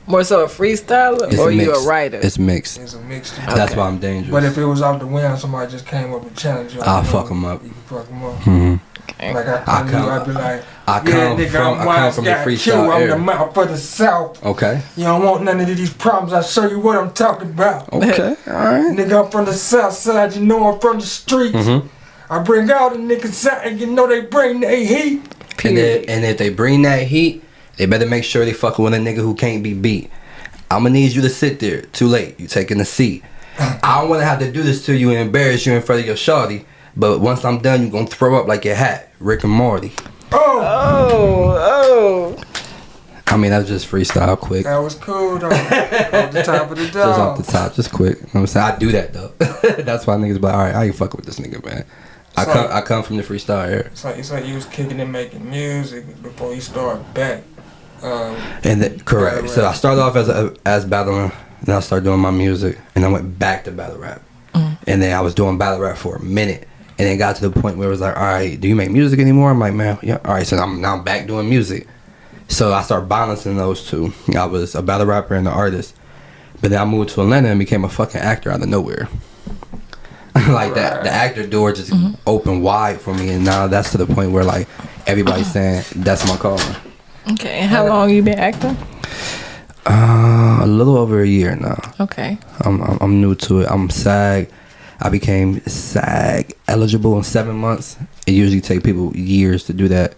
Speaker 5: more so a freestyler, or you a writer?
Speaker 2: It's mixed.
Speaker 1: It's a mixed.
Speaker 2: Okay. That's why I'm dangerous.
Speaker 1: But if it was off the wind, somebody just came up and challenged you,
Speaker 2: I'll fuck them up.
Speaker 1: You can fuck them up.
Speaker 2: Mm-hmm.
Speaker 1: Okay. Like I'd be like,
Speaker 2: I come from the freestyle
Speaker 1: I'm
Speaker 2: era.
Speaker 1: the mouth for the South.
Speaker 2: Okay.
Speaker 1: You don't want none of these problems. I'll show you what I'm talking about.
Speaker 2: Okay. All right.
Speaker 1: Nigga, I'm from the South Side. You know I'm from the streets. Mm-hmm. I bring all the niggas out, and you know they bring their heat.
Speaker 2: And if they bring that heat, they better make sure they fucking with a nigga who can't be beat. I'm gonna need you to sit there. Too late. You taking a seat. I don't want to have to do this to you and embarrass you in front of your shawty. But once I'm done, you gonna throw up like your hat, Rick and Morty.
Speaker 5: Oh.
Speaker 2: I mean, that was just freestyle, quick.
Speaker 1: That was cool though. Off the top of the dome.
Speaker 2: Just off the top, just quick. You know what I'm saying? I do that though. That's why niggas be like, all right, I ain't fucking with this nigga, man. I come from the freestyle era.
Speaker 1: It's like you was kicking and making music before you started back.
Speaker 2: Correct. So I started off as battling, then I started doing my music, and I went back to battle rap. And then I was doing battle rap for a minute, And it got to the point where it was like, all right, do you make music anymore? I'm like, man, yeah. All right, so I'm now back doing music. So I started balancing those two. I was a battle rapper and an artist. But then I moved to Atlanta and became a fucking actor out of nowhere. Like that, the actor door just opened wide for me. And now that's to the point where like everybody's saying that's my calling.
Speaker 5: Okay, and how long you been acting?
Speaker 2: A little over a year now.
Speaker 5: Okay.
Speaker 2: I'm new to it. I'm SAG. I became SAG eligible in 7 months. It usually take people years to do that.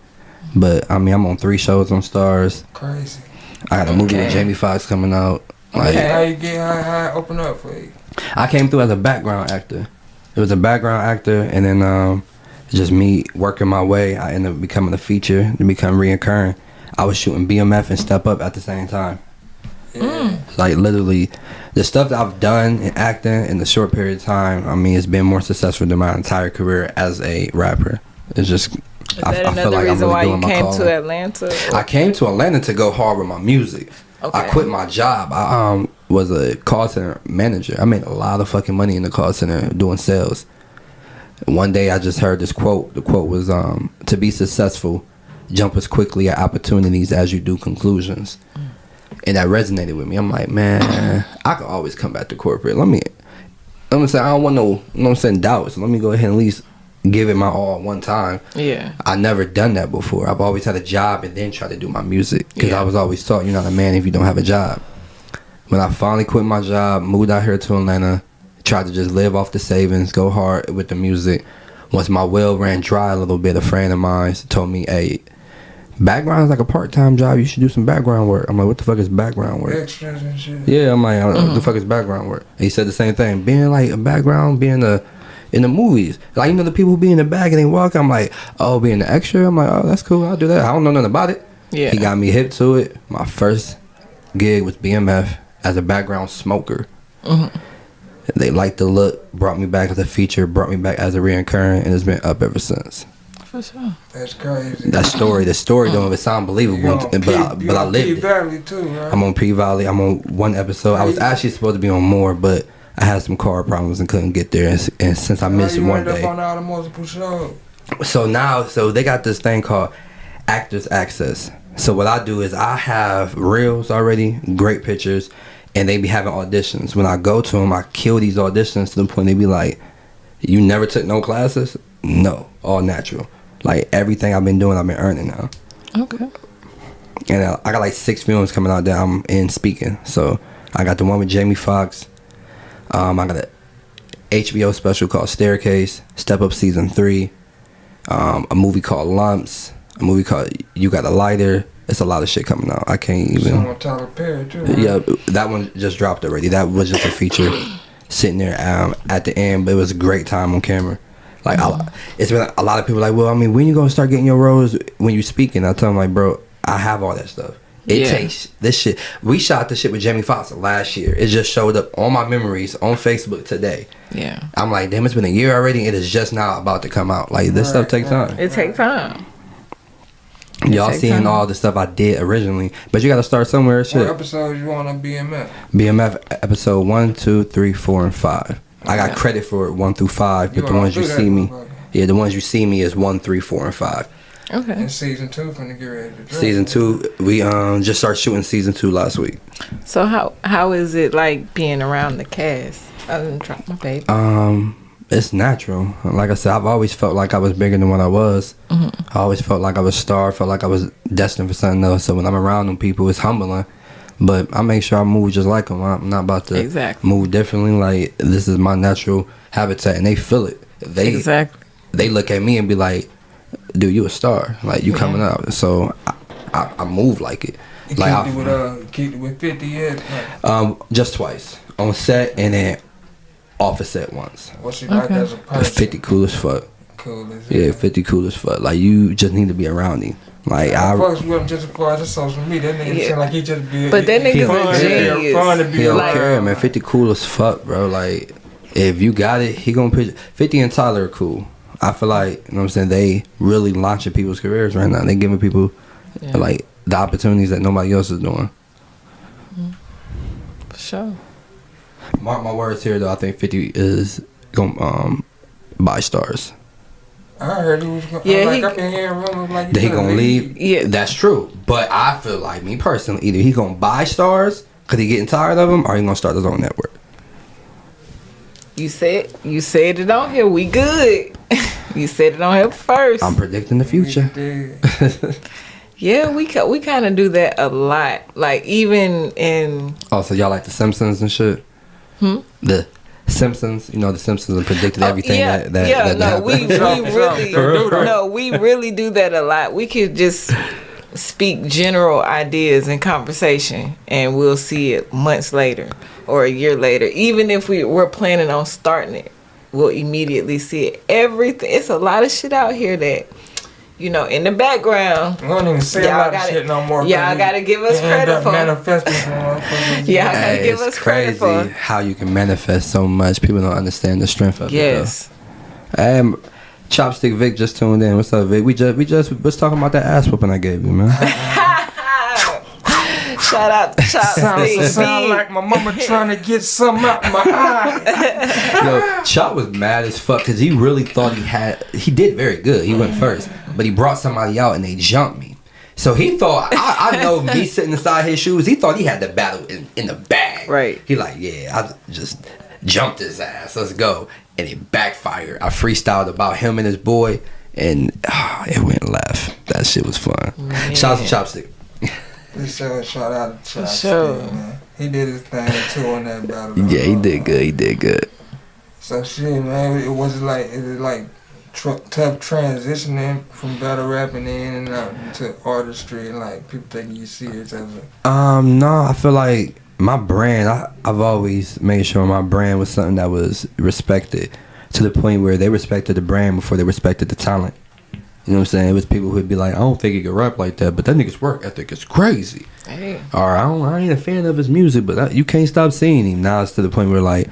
Speaker 2: But I mean, I'm on 3 shows on Stars.
Speaker 1: Crazy.
Speaker 2: I got a movie with Jamie Foxx coming out. Like,
Speaker 1: How you get how it open up for you?
Speaker 2: I came through as a background actor. It was a background actor, and then just me working my way. I ended up becoming a feature and become reoccurring. I was shooting BMF and Step Up at the same time.
Speaker 1: Yeah.
Speaker 2: Like literally, the stuff that I've done in acting in the short period of time, I mean, it's been more successful than my entire career as a rapper. It's just,
Speaker 5: Is that another reason why you came to Atlanta?
Speaker 2: I came to Atlanta to go hard with my music.
Speaker 5: Okay.
Speaker 2: I quit my job. I was a call center manager. I made a lot of fucking money in the call center doing sales. One day I just heard this quote. The quote was, to be successful, jump as quickly at opportunities as you do conclusions. And that resonated with me. I'm like, man, I can always come back to corporate. Let me say, I don't want no, you know what I'm saying, doubts. Let me go ahead and at least give it my all one time.
Speaker 5: Yeah.
Speaker 2: I never done that before. I've always had a job and then try to do my music. Because I was always taught you're not a man if you don't have a job. When I finally quit my job, moved out here to Atlanta, tried to just live off the savings, go hard with the music. Once my well ran dry a little bit, a friend of mine told me, hey, background is like a part-time job. You should do some background work. I'm like, what the fuck is background work?
Speaker 1: Extras and shit.
Speaker 2: Yeah, I'm like, what the fuck is background work? And he said the same thing. Being like a background, being in the movies. Like, you know, the people who be in the back and they walk, I'm like, oh, being the extra? I'm like, oh, that's cool. I'll do that. I don't know nothing about it.
Speaker 5: Yeah.
Speaker 2: He got me hip to it. My first gig was BMF as a background smoker. They liked the look, brought me back as a feature, brought me back as a reoccurring, and it's been up ever since.
Speaker 5: For sure.
Speaker 1: That's crazy.
Speaker 2: The story don't even sound believable, but I lived it.
Speaker 1: P-Valley too, right?
Speaker 2: I'm on P-Valley. I'm on one episode. I was actually supposed to be on more, but I had some car problems and couldn't get there. And since I missed one day,
Speaker 1: up on all the multiple shows?
Speaker 2: so they got this thing called Actors Access. So what I do is I have reels already, great pictures, and they be having auditions. When I go to them, I kill these auditions to the point they be like, "You never took no classes?" No, all natural. Like everything I've been doing, I've been earning now.
Speaker 5: Okay.
Speaker 2: And I got like 6 films coming out that I'm in speaking. So I got the one with Jamie Foxx. I got a HBO special called Staircase, Step Up Season 3, a movie called Lumps, a movie called You Got a Lighter. It's a lot of shit coming out. I can't even.
Speaker 1: Someone Tyler Perry too. Right?
Speaker 2: Yeah, that one just dropped already. That was just a feature sitting there at the end, but it was a great time on camera. Like, it's been a lot of people like, well, I mean, when you gonna start getting your roles when you speaking? I tell them like, bro, I have all that stuff. It takes this shit. We shot the shit with Jamie Foxx last year. It just showed up on my memories on Facebook today.
Speaker 5: Yeah. I'm
Speaker 2: like, damn, it's been a year already. It is just now about to come out. Like, this stuff takes time.
Speaker 5: It takes time.
Speaker 2: Y'all seeing all the stuff I did originally, but you got to start somewhere. Shit.
Speaker 1: What episodes you on BMF?
Speaker 2: BMF episode 1, 2, 3, 4, and 5. I got credit for it 1 through 5, but the ones you see me, the ones you see me is 1, 3, 4, and 5.
Speaker 5: Okay.
Speaker 1: And season 2 finna get ready to drop.
Speaker 2: Season 2, we just started shooting season 2 last week.
Speaker 5: So how is it like being around the cast? I didn't drop my baby.
Speaker 2: It's natural. Like I said, I've always felt like I was bigger than what I was. I always felt like I was a star, felt like I was destined for something else. So when I'm around them people, it's humbling. But I make sure I move just like them. I'm not about to move differently. Like, this is my natural habitat, and they feel it. They look at me and be like, dude, you a star. Like, you coming up. So I move like it.
Speaker 1: You
Speaker 2: like
Speaker 1: keep it with 50 yet?
Speaker 2: Just twice. On set and then off a set once.
Speaker 1: What's she like as a person?
Speaker 2: 50 cool as fuck.
Speaker 1: Cool as
Speaker 2: yeah, 50 cool as fuck. Like, you just need to be around him. Like, I
Speaker 1: fucks with him just as far as the social media. That nigga seem like he just be.
Speaker 5: But that nigga's a genius.
Speaker 1: Fun to be
Speaker 2: he don't
Speaker 1: around.
Speaker 2: care, man. 50 cool as fuck, bro. Like, if you got it, he gonna pitch. 50 and Tyler are cool. I feel like, you know what I'm saying, they really launching people's careers right now. They giving people like the opportunities that nobody else is doing.
Speaker 5: For sure.
Speaker 2: Mark my words here, though. I think 50 is gonna buy stars.
Speaker 1: I heard he was going.
Speaker 5: Yeah,
Speaker 1: I've been hearing rumors like
Speaker 2: That he gonna leave.
Speaker 5: Yeah.
Speaker 2: That's true. But I feel like, me personally, either he gonna buy stars because he getting tired of them, or he gonna start his own network.
Speaker 5: You said it on here. We good. You said it on here first.
Speaker 2: I'm predicting the future.
Speaker 5: Yeah, we kind of do that a lot. Like even in.
Speaker 2: Oh, so y'all like the Simpsons and shit? The Simpsons, you know, the Simpsons have predicted everything that
Speaker 5: no,
Speaker 2: happened.
Speaker 5: we really do that a lot. We could just speak general ideas in conversation, and we'll see it months later or a year later. Even if we're planning on starting it, we'll immediately see it. Everything. It's a lot of shit out here that, you know, in the background.
Speaker 1: We don't even say a lot of shit no more.
Speaker 5: Y'all gotta give us credit for
Speaker 1: manifesting.
Speaker 5: Y'all gotta give us credit for.
Speaker 2: It's crazy how you can manifest so much. People don't understand the strength of it.
Speaker 5: Yes.
Speaker 2: Chopstick Vic just tuned in. What's up, Vic? We just was talking about that ass whooping I gave you, man.
Speaker 5: Shout out to Chopstick.
Speaker 1: Sound like my mama trying to get something out my eye.
Speaker 2: Yo, Chop was mad as fuck because he really thought he did very good. He went first, but he brought somebody out and they jumped me. So he thought, I know me sitting inside his shoes, he thought he had the battle in the bag.
Speaker 5: Right.
Speaker 2: He like, yeah, I just jumped his ass. Let's go. And it backfired. I freestyled about him and his boy, and it went left. That shit was fun.
Speaker 5: Man.
Speaker 2: Shout out to Chopstick.
Speaker 1: Shout out to Chopstick,
Speaker 5: sure.
Speaker 1: man. He did his thing too on that battle.
Speaker 2: Yeah, he did good. He did good.
Speaker 1: So shit, man. It was like tough transitioning from battle rapping in and out into artistry, and like people think you serious as a.
Speaker 2: No, I feel like my brand, I've always made sure my brand was something that was respected to the point where they respected the brand before they respected the talent. You know what I'm saying? It was people who'd be like, I don't think he could rap like that, but that nigga's work ethic is crazy.
Speaker 5: Hey.
Speaker 2: Or I ain't a fan of his music, but you can't stop seeing him. Now it's to the point where like,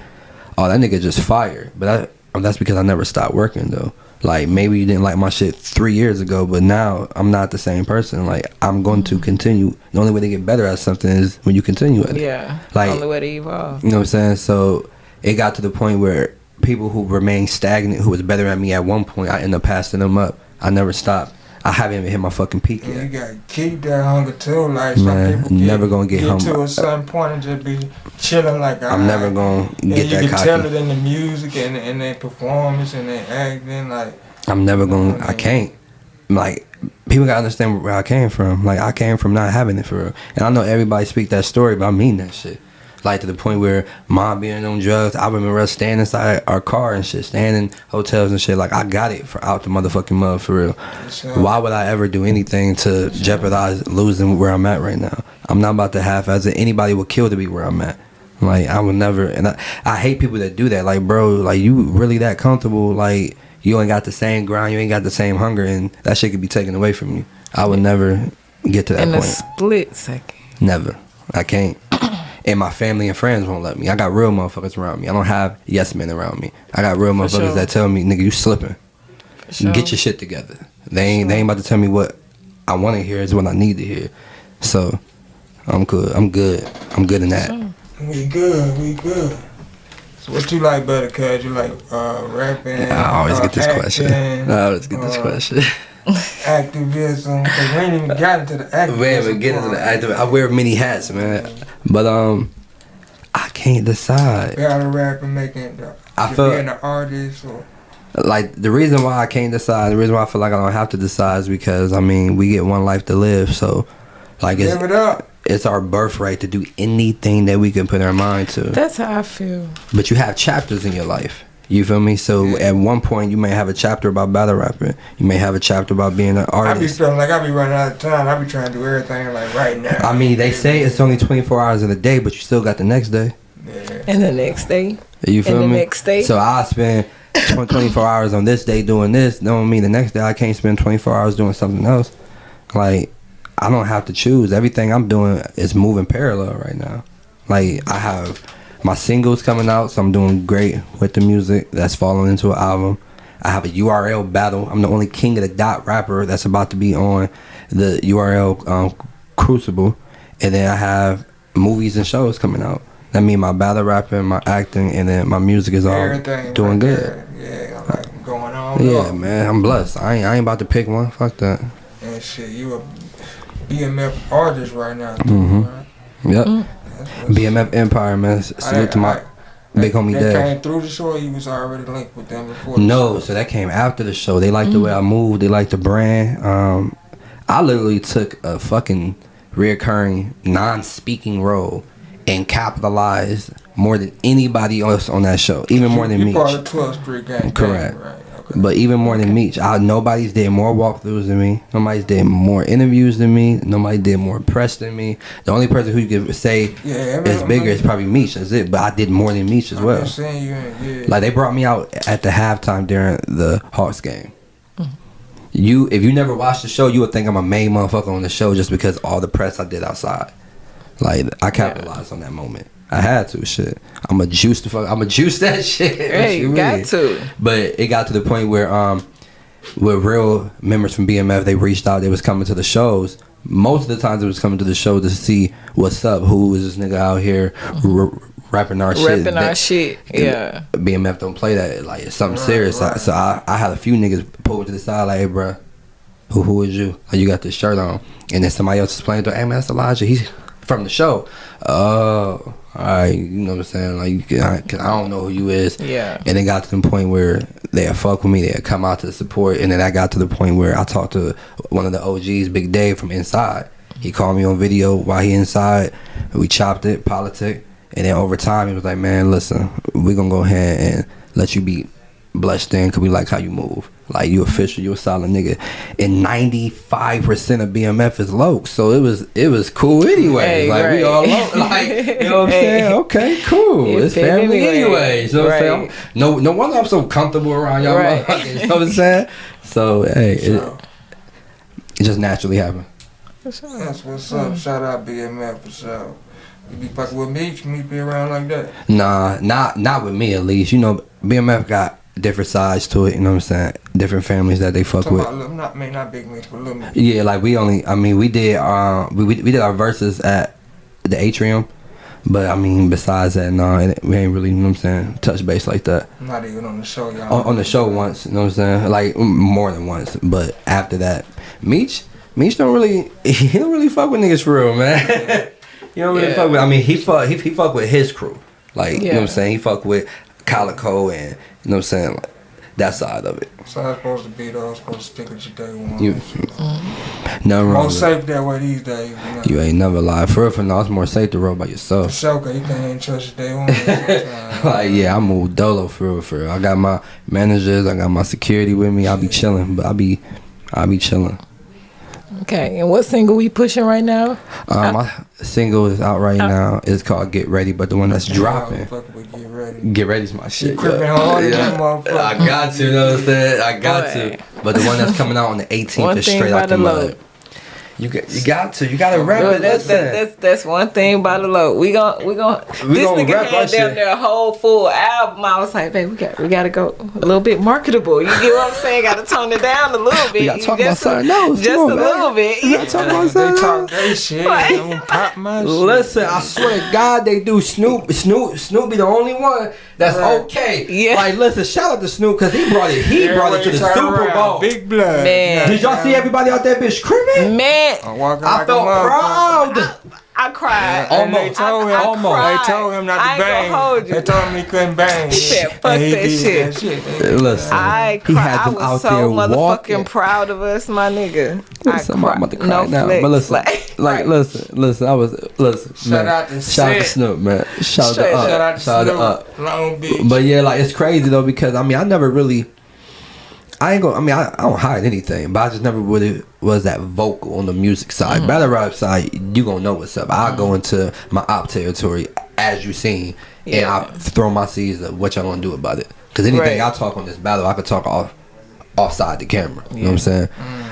Speaker 2: oh, that nigga just fired. But that's because I never stopped working though. Like, maybe you didn't like my shit 3 years ago, but now I'm not the same person. Like, I'm going to continue. The only way to get better at something is when you continue at it.
Speaker 5: Yeah.
Speaker 2: Like,
Speaker 5: only way to evolve.
Speaker 2: You know what I'm saying? So it got to the point where people who remained stagnant, who was better at me at one point, I end up passing them up. I never stopped. I haven't even hit my fucking peak yet.
Speaker 1: You gotta keep that hunger too. Like,
Speaker 2: Man,
Speaker 1: some people
Speaker 2: never gonna get humble.
Speaker 1: to a certain point and just be chilling like
Speaker 2: I'm never gonna get that
Speaker 1: you can
Speaker 2: cocky.
Speaker 1: tell it in the music and their performance and their acting. Like,
Speaker 2: I'm never gonna. I can't. Like, people gotta understand where I came from. Like, I came from not having it for real. And I know everybody speak that story, but I mean that shit. Like, to the point where mom being on drugs, I remember us staying inside our car and shit, staying in hotels and shit. Like, I got it for out the motherfucking mud for real.
Speaker 1: sure.
Speaker 2: Why would I ever do anything to jeopardize losing where I'm at right now? I'm not about to half-ass it. Anybody would kill to be where I'm at. Like, I would never. And I hate people that do that. Like, bro, like, you really that comfortable? Like, you ain't got the same grind, you ain't got the same hunger, and that shit could be taken away from you. I would never get to that
Speaker 5: in
Speaker 2: point.
Speaker 5: a split second.
Speaker 2: Never. I can't. And my family and friends won't let me. I got real motherfuckers around me. I don't have yes men around me. I got real motherfuckers
Speaker 5: sure.
Speaker 2: that tell me, nigga, you slipping.
Speaker 5: Sure.
Speaker 2: Get your shit together. They ain't about to tell me what I want to hear is what I need to hear. So I'm good. I'm good in that.
Speaker 5: Sure.
Speaker 1: We good. So what you like better, cuz? You like rapping?
Speaker 2: I always get this
Speaker 1: acting,
Speaker 2: question.
Speaker 1: Activism. Cause we ain't even got into the activism.
Speaker 2: We haven't get into the active. I wear many hats, man. But I can't decide.
Speaker 1: Battle rapping, making being an artist or.
Speaker 2: Like, the reason why I can't decide, the reason why I feel like I don't have to decide is because, I mean, we get one life to live, so, like,
Speaker 1: Give it up.
Speaker 2: It's our birthright to do anything that we can put our mind to.
Speaker 5: That's how I feel.
Speaker 2: But you have chapters in your life. You feel me? So at one point, you may have a chapter about battle rapping. You may have a chapter about being an artist.
Speaker 1: I be feeling like I be running out of time. I be trying to do everything like right now.
Speaker 2: I mean, they say it's only 24 hours in a day, but you still got the next day.
Speaker 1: Yeah.
Speaker 5: And the next day.
Speaker 2: You feel
Speaker 5: And
Speaker 2: me?
Speaker 5: the next day.
Speaker 2: So I spend 24 hours on this day doing this. Don't mean the next day I can't spend 24 hours doing something else. Like, I don't have to choose. Everything I'm doing is moving parallel right now. Like, I have my singles coming out, so I'm doing great with the music that's falling into an album. I have a URL battle. I'm the only king of the dot rapper that's about to be on the URL Crucible. And then I have movies and shows coming out. That means my battle rapping, my acting, and then my music is all
Speaker 1: Everything
Speaker 2: doing
Speaker 1: right
Speaker 2: good.
Speaker 1: there. Yeah, like going on. don't
Speaker 2: Yeah,
Speaker 1: know.
Speaker 2: man, I'm blessed. I ain't about to pick one. Fuck that.
Speaker 1: And shit, you a BMF artist right now, too,
Speaker 2: Mhm.
Speaker 1: right?
Speaker 2: Yep.
Speaker 1: That's what's-
Speaker 2: BMF Empire, man. Salute to my big homie
Speaker 1: They
Speaker 2: Dev.
Speaker 1: came through the show, or you was already linked with them before?
Speaker 2: No,
Speaker 1: the
Speaker 2: so that came after the show. They liked the way I moved. They liked the brand. I literally took a fucking reoccurring non-speaking role and capitalized more than anybody else on that show, even more than
Speaker 1: you
Speaker 2: Meech.
Speaker 1: part of 12th Street Gang.
Speaker 2: Correct.
Speaker 1: Right. Okay.
Speaker 2: But even more than Meech, nobody's did more walkthroughs than me. Nobody's did more interviews than me. Nobody did more press than me. The only person who you could say is bigger is probably Meech. That's it. But I did more than Meech as well.
Speaker 1: I'm saying yeah.
Speaker 2: Like they brought me out at the halftime during the Hawks game. If you never watched the show, you would think I'm a main motherfucker on the show just because all the press I did outside. Like I capitalized on that moment. I had to. Shit. I'm a juice that shit.
Speaker 5: Hey, you got to.
Speaker 2: But it got to the point where with real members from BMF, they reached out. They was coming to the shows. Most of the times, it was coming to the show to see what's up. Who is this nigga out here rapping our shit?
Speaker 5: Rapping our shit. Yeah.
Speaker 2: BMF don't play that. Like it's something serious.
Speaker 1: Right.
Speaker 2: So I had a few niggas pull me to the side like, hey, bro, who is you? Like, you got this shirt on, and then somebody else is playing. Hey man, that's Elijah. He's from the show. Oh, alright, you know what I'm saying? Like, cause I don't know who you is.
Speaker 5: Yeah.
Speaker 2: And it got to the point where they'd fuck with me, they'd come out to support, and then I got to the point where I talked to one of the OGs, Big Dave from inside. He called me on video while he inside. We chopped it, politic, and then over time he was like, man, listen, we gonna go ahead and let you be blessed in, cause we like how you move. Like, you official, you a solid nigga. And 95% of BMF is low, so it was cool anyway.
Speaker 5: Hey,
Speaker 2: like,
Speaker 5: right.
Speaker 2: we all low. Like, you know what I'm saying? Okay, cool. It's family anyway. You know what I'm saying? No wonder I'm so comfortable around y'all motherfuckers. You know what I'm saying? So, hey, it just naturally happened.
Speaker 1: That's what's up. Shout out BMF for sure. You be fucking with me be around like that?
Speaker 2: Nah, not with me at least. You know, BMF got different sides to it, you know what I'm saying? Different families that they fuck with.
Speaker 1: Not Big Meech, but Little Meech.
Speaker 2: Yeah, like we did we did our verses at the Atrium, but I mean besides that, no, we ain't really, you know what I'm saying, touch base like that.
Speaker 1: Not even on the show, y'all.
Speaker 2: On the show once, you know what I'm saying? Like more than once, but after that, Meech don't really fuck with niggas for real, man. He don't really fuck with. I mean, he fuck with his crew, like you know what I'm saying. He fuck with Calico and you know what I'm saying, like that side of it.
Speaker 1: So that's supposed to be though. I'm supposed to stick with your day one.
Speaker 2: Nothing wrong.
Speaker 1: More
Speaker 2: with
Speaker 1: safe that way these days. You know?
Speaker 2: You ain't never lied. For real, no, it's more safe to roll by
Speaker 1: For
Speaker 2: yourself.
Speaker 1: sure, cause you can't even trust your day one.
Speaker 2: Like, yeah, I move dolo for real. I got my managers, I got my security with me. I be chilling, but I be chilling.
Speaker 5: Okay, and what single we pushing right now?
Speaker 2: My single is out right now. It's called Get Ready, but the one that's dropping,
Speaker 1: Get Ready.
Speaker 2: Get Ready's my shit.
Speaker 1: Crippin' hard in that motherfucker.
Speaker 2: I got to, you know what I'm saying? I got to. But the one that's coming out on the 18th is straight out the mud. You got to rap it.
Speaker 5: That's one thing about the low. We gon' this nigga
Speaker 2: rap
Speaker 5: had down there a whole full album. I was like, babe, we gotta go a little bit marketable. You get what I'm saying? Gotta tone it down a little bit.
Speaker 2: We gotta talk about something else.
Speaker 5: Just a little bit.
Speaker 2: We gotta talk about
Speaker 1: They
Speaker 2: something
Speaker 1: talk
Speaker 2: else.
Speaker 1: their shit. They don't pop my shit.
Speaker 2: Listen, I swear to God, they do. Snoop be the only one that's okay.
Speaker 5: Yeah.
Speaker 2: Like, listen, shout out to Snoop because he brought it to the Super Bowl.
Speaker 1: Big blood.
Speaker 5: Man.
Speaker 2: Did y'all see everybody out there, bitch, screaming?
Speaker 5: Man,
Speaker 1: I'm walking
Speaker 2: I
Speaker 1: like
Speaker 2: felt
Speaker 1: a motherfucker.
Speaker 2: proud.
Speaker 5: I cried.
Speaker 1: And they
Speaker 2: Almost.
Speaker 1: told him,
Speaker 5: cried.
Speaker 1: they told him not
Speaker 5: I
Speaker 1: to
Speaker 5: ain't
Speaker 1: bang.
Speaker 5: gonna hold you.
Speaker 1: They told him he couldn't bang.
Speaker 5: He said, fuck
Speaker 1: And he
Speaker 5: that
Speaker 1: did
Speaker 5: shit.
Speaker 2: Listen,
Speaker 5: I
Speaker 2: he had
Speaker 5: cried. I
Speaker 2: them
Speaker 5: was
Speaker 2: out
Speaker 5: so
Speaker 2: there
Speaker 5: motherfucking
Speaker 2: walking.
Speaker 5: proud of us, my nigga.
Speaker 2: Listen, I'm about to cry
Speaker 5: no
Speaker 2: now.
Speaker 5: flex.
Speaker 2: But listen,
Speaker 5: Like,
Speaker 2: listen.
Speaker 1: Shout
Speaker 2: Man.
Speaker 1: out to
Speaker 2: Shout out to
Speaker 1: Sid.
Speaker 2: Snoop, man. Shout out
Speaker 5: Straight
Speaker 2: to
Speaker 5: up.
Speaker 1: Shout out
Speaker 2: Up.
Speaker 1: to
Speaker 2: Shout out to
Speaker 1: Snoop,
Speaker 2: Up.
Speaker 1: Long Beach.
Speaker 2: But yeah, like it's crazy though because I mean I never really. I don't hide anything, but I just never really was that vocal on the music side. Battle rap side, you gonna know what's up. I go into my op territory as you seen, and I throw my seeds of what y'all gonna do about it. Because anything I talk on this battle, I could talk offside the camera. You know what I'm saying?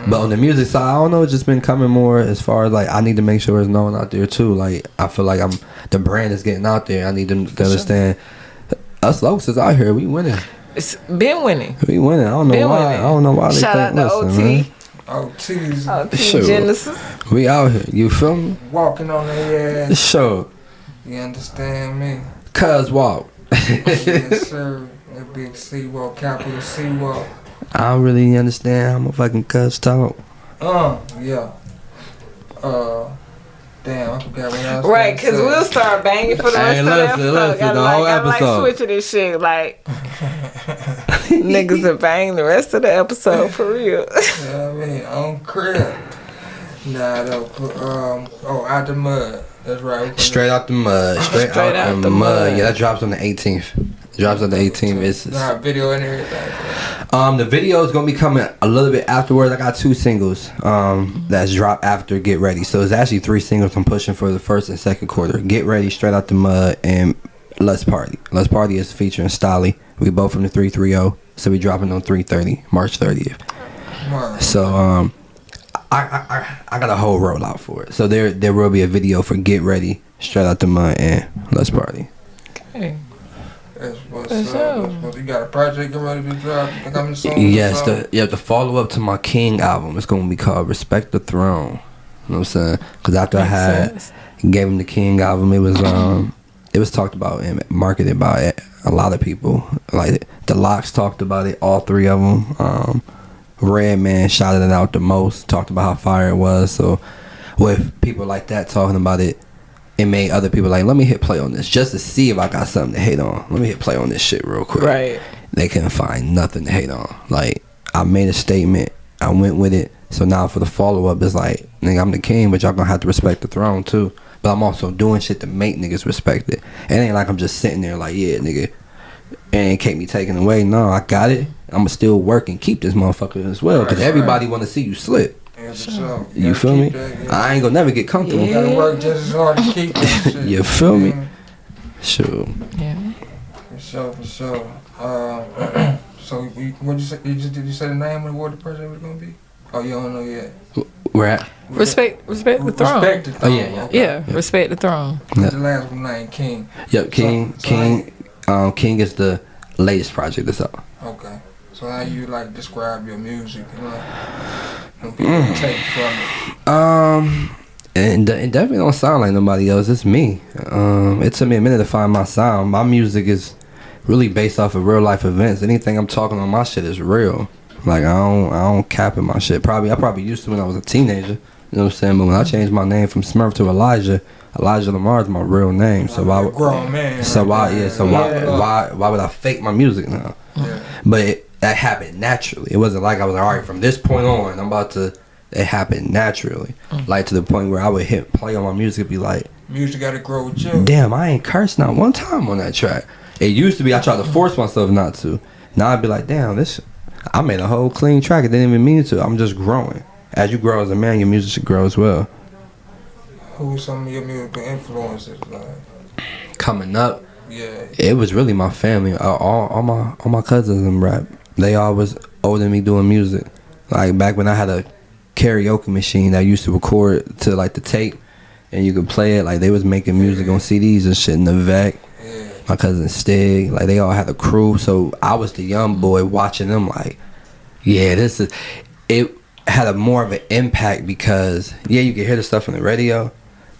Speaker 2: But on the music side, I don't know. It's just been coming more as far as like I need to make sure it's known out there too. Like I feel like the brand is getting out there. I need them to understand. Us locusts out here, we winning.
Speaker 5: it's been winning.
Speaker 2: We winning. I don't know why.
Speaker 5: Winning.
Speaker 2: I don't know why they
Speaker 5: Shout out
Speaker 2: think.
Speaker 5: to
Speaker 2: Listen,
Speaker 5: OT.
Speaker 2: man.
Speaker 1: OT's
Speaker 5: OT
Speaker 2: Sure.
Speaker 5: Genesis.
Speaker 2: We out here. You feel me?
Speaker 1: walking on their ass.
Speaker 2: Sure.
Speaker 1: You understand me?
Speaker 2: Cuz walk.
Speaker 1: Yes, sir. That big C walk, capital C walk.
Speaker 2: I don't really understand how my fucking cuss talk.
Speaker 1: Yeah. Damn, I forgot what I was
Speaker 5: Right, because
Speaker 1: saying.
Speaker 5: we'll start banging for the rest of the episode.
Speaker 2: Listen, the whole
Speaker 5: gotta like
Speaker 2: episode.
Speaker 5: switching this shit. Like, niggas will bang the rest of the episode for real.
Speaker 1: Yeah, I mean, on crib. Nah, though. Out the mud. That's right.
Speaker 2: Straight out the mud. Straight out the mud. Yeah, that drops on the 18th. Drops on the 18th. It's
Speaker 1: video and everything.
Speaker 2: the video is gonna be coming a little bit afterwards. I got 2 singles that's dropped after Get Ready. So it's actually 3 singles I'm pushing for the first and second quarter. Get Ready, Straight Out the Mud, and Let's Party. Let's Party is featuring Stolly. We both from the 330, so we dropping on 330, March 30th. So I got a whole rollout for it. So there will be a video for Get Ready, Straight Out the Mud, and Let's Party.
Speaker 5: Okay.
Speaker 1: That's what's up. You got a project getting ready to drop?
Speaker 2: Yes, the follow up to my King album. It's gonna be called Respect the Throne. You know what I'm saying? Because after I gave him the King album, it was talked about and marketed by a lot of people. Like the Locks talked about it, all 3 of them. Redman shouted it out the most, talked about how fire it was. So with people like that talking about it, it made other people like, let me hit play on this just to see if I got something to hate on. Let me hit play on this shit real quick.
Speaker 5: Right.
Speaker 2: They couldn't find nothing to hate on. Like, I made a statement, I went with it. So now for the follow up, it's like, nigga, I'm the king, but y'all gonna have to respect the throne too. But I'm also doing shit to make niggas respect it. It ain't like I'm just sitting there like, yeah, nigga, it ain't can't be taken away. No, I got it. I'ma still work and keep this motherfucker as well, because everybody wanna see you slip.
Speaker 1: Sure.
Speaker 2: You feel me?
Speaker 1: That, yeah.
Speaker 2: I ain't gonna never get comfortable.
Speaker 1: You gotta work just as hard to keep that shit.
Speaker 2: You feel me? Sure.
Speaker 5: Yeah.
Speaker 1: For sure. So what'd you say? Did you say the name of the award the person was gonna be? Oh, you don't know yet.
Speaker 2: Where at?
Speaker 5: Respect the throne.
Speaker 1: Respect the throne.
Speaker 2: Oh yeah.
Speaker 5: Yeah, respect the throne.
Speaker 2: Yeah.
Speaker 1: The last one named King.
Speaker 2: Yep, King. King is the latest project that's up.
Speaker 1: Okay. So how you like describe your music? You know, when people take from it.
Speaker 2: And it definitely don't sound like nobody else. It's me. It took me a minute to find my sound. My music is really based off of real life events. Anything I'm talking on my shit is real. Like I don't cap in my shit. I probably used to when I was a teenager. You know what I'm saying? But when I changed my name from Smurf to Elijah Lamar is my real name. So why?
Speaker 1: Grown man.
Speaker 2: So why? Yeah. So why would I fake my music now?
Speaker 1: Yeah.
Speaker 2: But that happened naturally. It wasn't like I was like, all right, from this point on, I'm about to. It happened naturally, like to the point where I would hit play on my music, and be like,
Speaker 1: music gotta grow with you.
Speaker 2: damn, I ain't cursed not one time on that track. It used to be I tried to force myself not to. Now I'd be like, damn, I made a whole clean track. I didn't even mean to. I'm just growing. As you grow as a man, your music should grow as well.
Speaker 1: Who some of your musical influences like?
Speaker 2: Coming up,
Speaker 1: Yeah.
Speaker 2: it was really my family. All my cousins in rap. They all was older than me doing music. Like back when I had a karaoke machine that used to record to like the tape, and you could play it. Like they was making music on CDs and shit in the Vec.
Speaker 1: Yeah.
Speaker 2: My cousin Stig, like they all had a crew. So I was the young boy watching them. Like, yeah, it had a more of an impact because you could hear the stuff on the radio,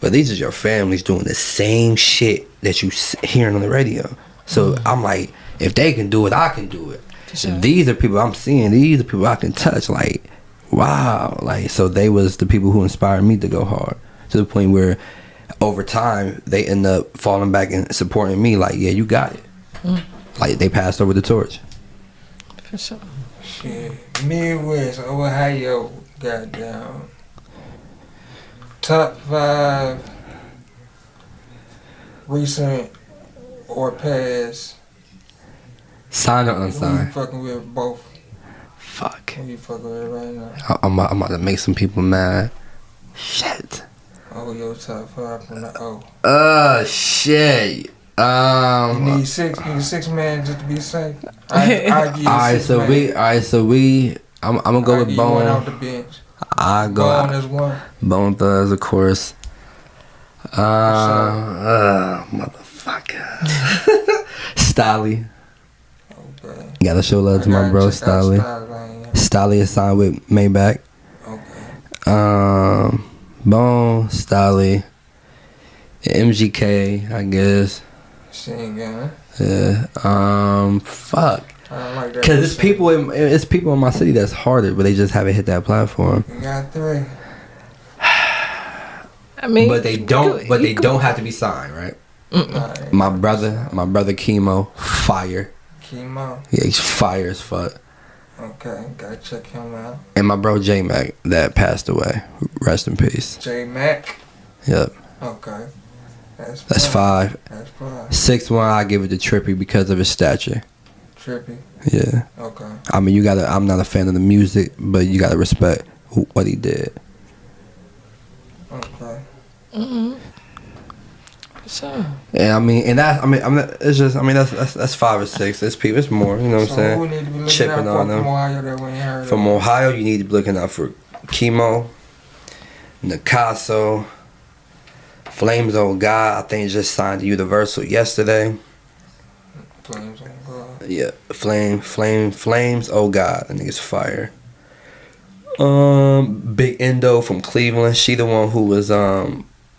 Speaker 2: but these are your families doing the same shit that you hearing on the radio. So I'm like, if they can do it, I can do it.
Speaker 5: Sure.
Speaker 2: These are people I'm seeing. These are people I can touch. Like, wow. Like, so they was the people who inspired me to go hard, to the point where over time they end up falling back and supporting me. Like, yeah, you got it. Like they passed over the torch.
Speaker 5: For sure.
Speaker 1: Shit. Midwest, Ohio, goddamn. Top 5 recent or past.
Speaker 2: Signed or
Speaker 1: Who you
Speaker 2: unsigned?
Speaker 1: fucking with both?
Speaker 2: Fuck.
Speaker 1: Who you fucking with right now?
Speaker 2: I'm about to make some people mad. Shit.
Speaker 1: Oh, your top 5 from the
Speaker 2: Shit.
Speaker 1: You need six man just to be safe. I give you
Speaker 2: Alright, so we I'm gonna go with
Speaker 1: one off the
Speaker 2: Bone.
Speaker 1: bench.
Speaker 2: I go
Speaker 1: Bone is one.
Speaker 2: Bone Thugs, of course. Motherfucker. Stolly.
Speaker 1: Okay.
Speaker 2: Gotta show love to my bro Stolly. Stolly is signed with Maybach.
Speaker 1: Okay.
Speaker 2: Bone, Stolly, MGK, I guess.
Speaker 1: She ain't gonna.
Speaker 2: Yeah. Fuck.
Speaker 1: I don't like that.
Speaker 2: Cause it's people in my city that's harder, but they just haven't hit that platform.
Speaker 1: You got 3.
Speaker 5: I mean,
Speaker 2: But they don't. But they don't have to be signed, right?
Speaker 1: Nah,
Speaker 2: My brother Chemo, fire.
Speaker 1: Chemo.
Speaker 2: Yeah, he's fire as fuck.
Speaker 1: Okay, gotta check him out.
Speaker 2: And my bro J Mac that passed away. Rest in peace.
Speaker 1: J Mac.
Speaker 2: Yep.
Speaker 1: Okay.
Speaker 2: That's 5.
Speaker 1: That's 5.
Speaker 2: 6th one, I give it to Trippy because of his stature.
Speaker 1: Trippy.
Speaker 2: Yeah.
Speaker 1: Okay.
Speaker 2: I mean, you gotta. I'm not a fan of the music, but you gotta respect what he did.
Speaker 1: Okay.
Speaker 5: So
Speaker 2: And I mean, it's just. I mean, that's 5 or 6. It's people. It's more. You know what I'm
Speaker 1: So who
Speaker 2: saying?
Speaker 1: need to be looking
Speaker 2: Chipping
Speaker 1: out
Speaker 2: on
Speaker 1: for
Speaker 2: them.
Speaker 1: from Ohio that we ain't heard
Speaker 2: From
Speaker 1: of?
Speaker 2: Ohio, you need to be looking out for Chemo, Nicasso, Flames on God. I think just signed to Universal yesterday.
Speaker 1: Flames on God.
Speaker 2: Yeah, Flames. Oh God, I think it's fire. Big Endo from Cleveland. She the one who was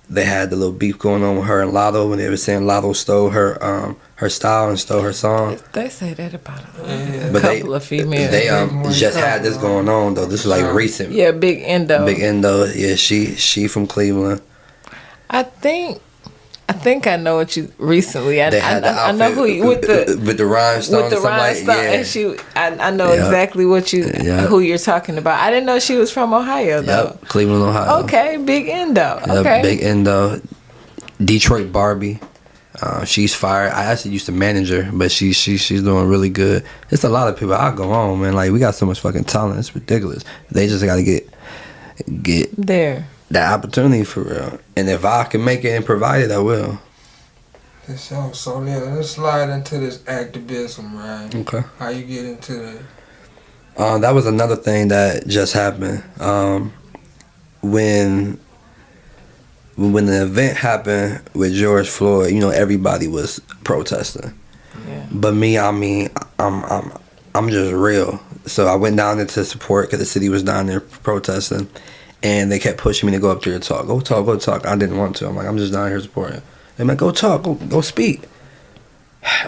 Speaker 2: They had the little beef going on with her and Lotto when they were saying Lotto stole her style and stole her song.
Speaker 5: they say that about a
Speaker 2: But
Speaker 5: couple of females.
Speaker 2: They just had this going on though. This was like recent.
Speaker 5: Yeah, Big Endo.
Speaker 2: Big Endo. Yeah, she from Cleveland.
Speaker 5: I think I know what you recently.
Speaker 2: They had the
Speaker 5: I know
Speaker 2: outfit
Speaker 5: who you, with the
Speaker 2: rhinestone.
Speaker 5: with the rhinestone, and she. I know
Speaker 2: Yeah.
Speaker 5: exactly who you're talking about. I didn't know she was from Ohio though.
Speaker 2: Yep, Cleveland, Ohio.
Speaker 5: Okay, Big Endo.
Speaker 2: Yep,
Speaker 5: Okay,
Speaker 2: Big Endo. Detroit Barbie. She's fired. I actually used to manage her, but she's doing really good. It's a lot of people. I go on, man. Like we got so much fucking talent. It's ridiculous. They just got to get
Speaker 5: there.
Speaker 2: that opportunity for real. And if I can make it and provide it, I will.
Speaker 1: This sounds so lit. Let's slide into this activism, right?
Speaker 2: Okay.
Speaker 1: How you get into the
Speaker 2: That was another thing that just happened. When the event happened with George Floyd, you know, everybody was protesting.
Speaker 5: Yeah.
Speaker 2: But me, I mean, I'm just real. So I went down there to support because the city was down there protesting, and they kept pushing me to go up there and talk. Go talk. I didn't want to. I'm like, I'm just down here supporting. They're like, go talk, go speak.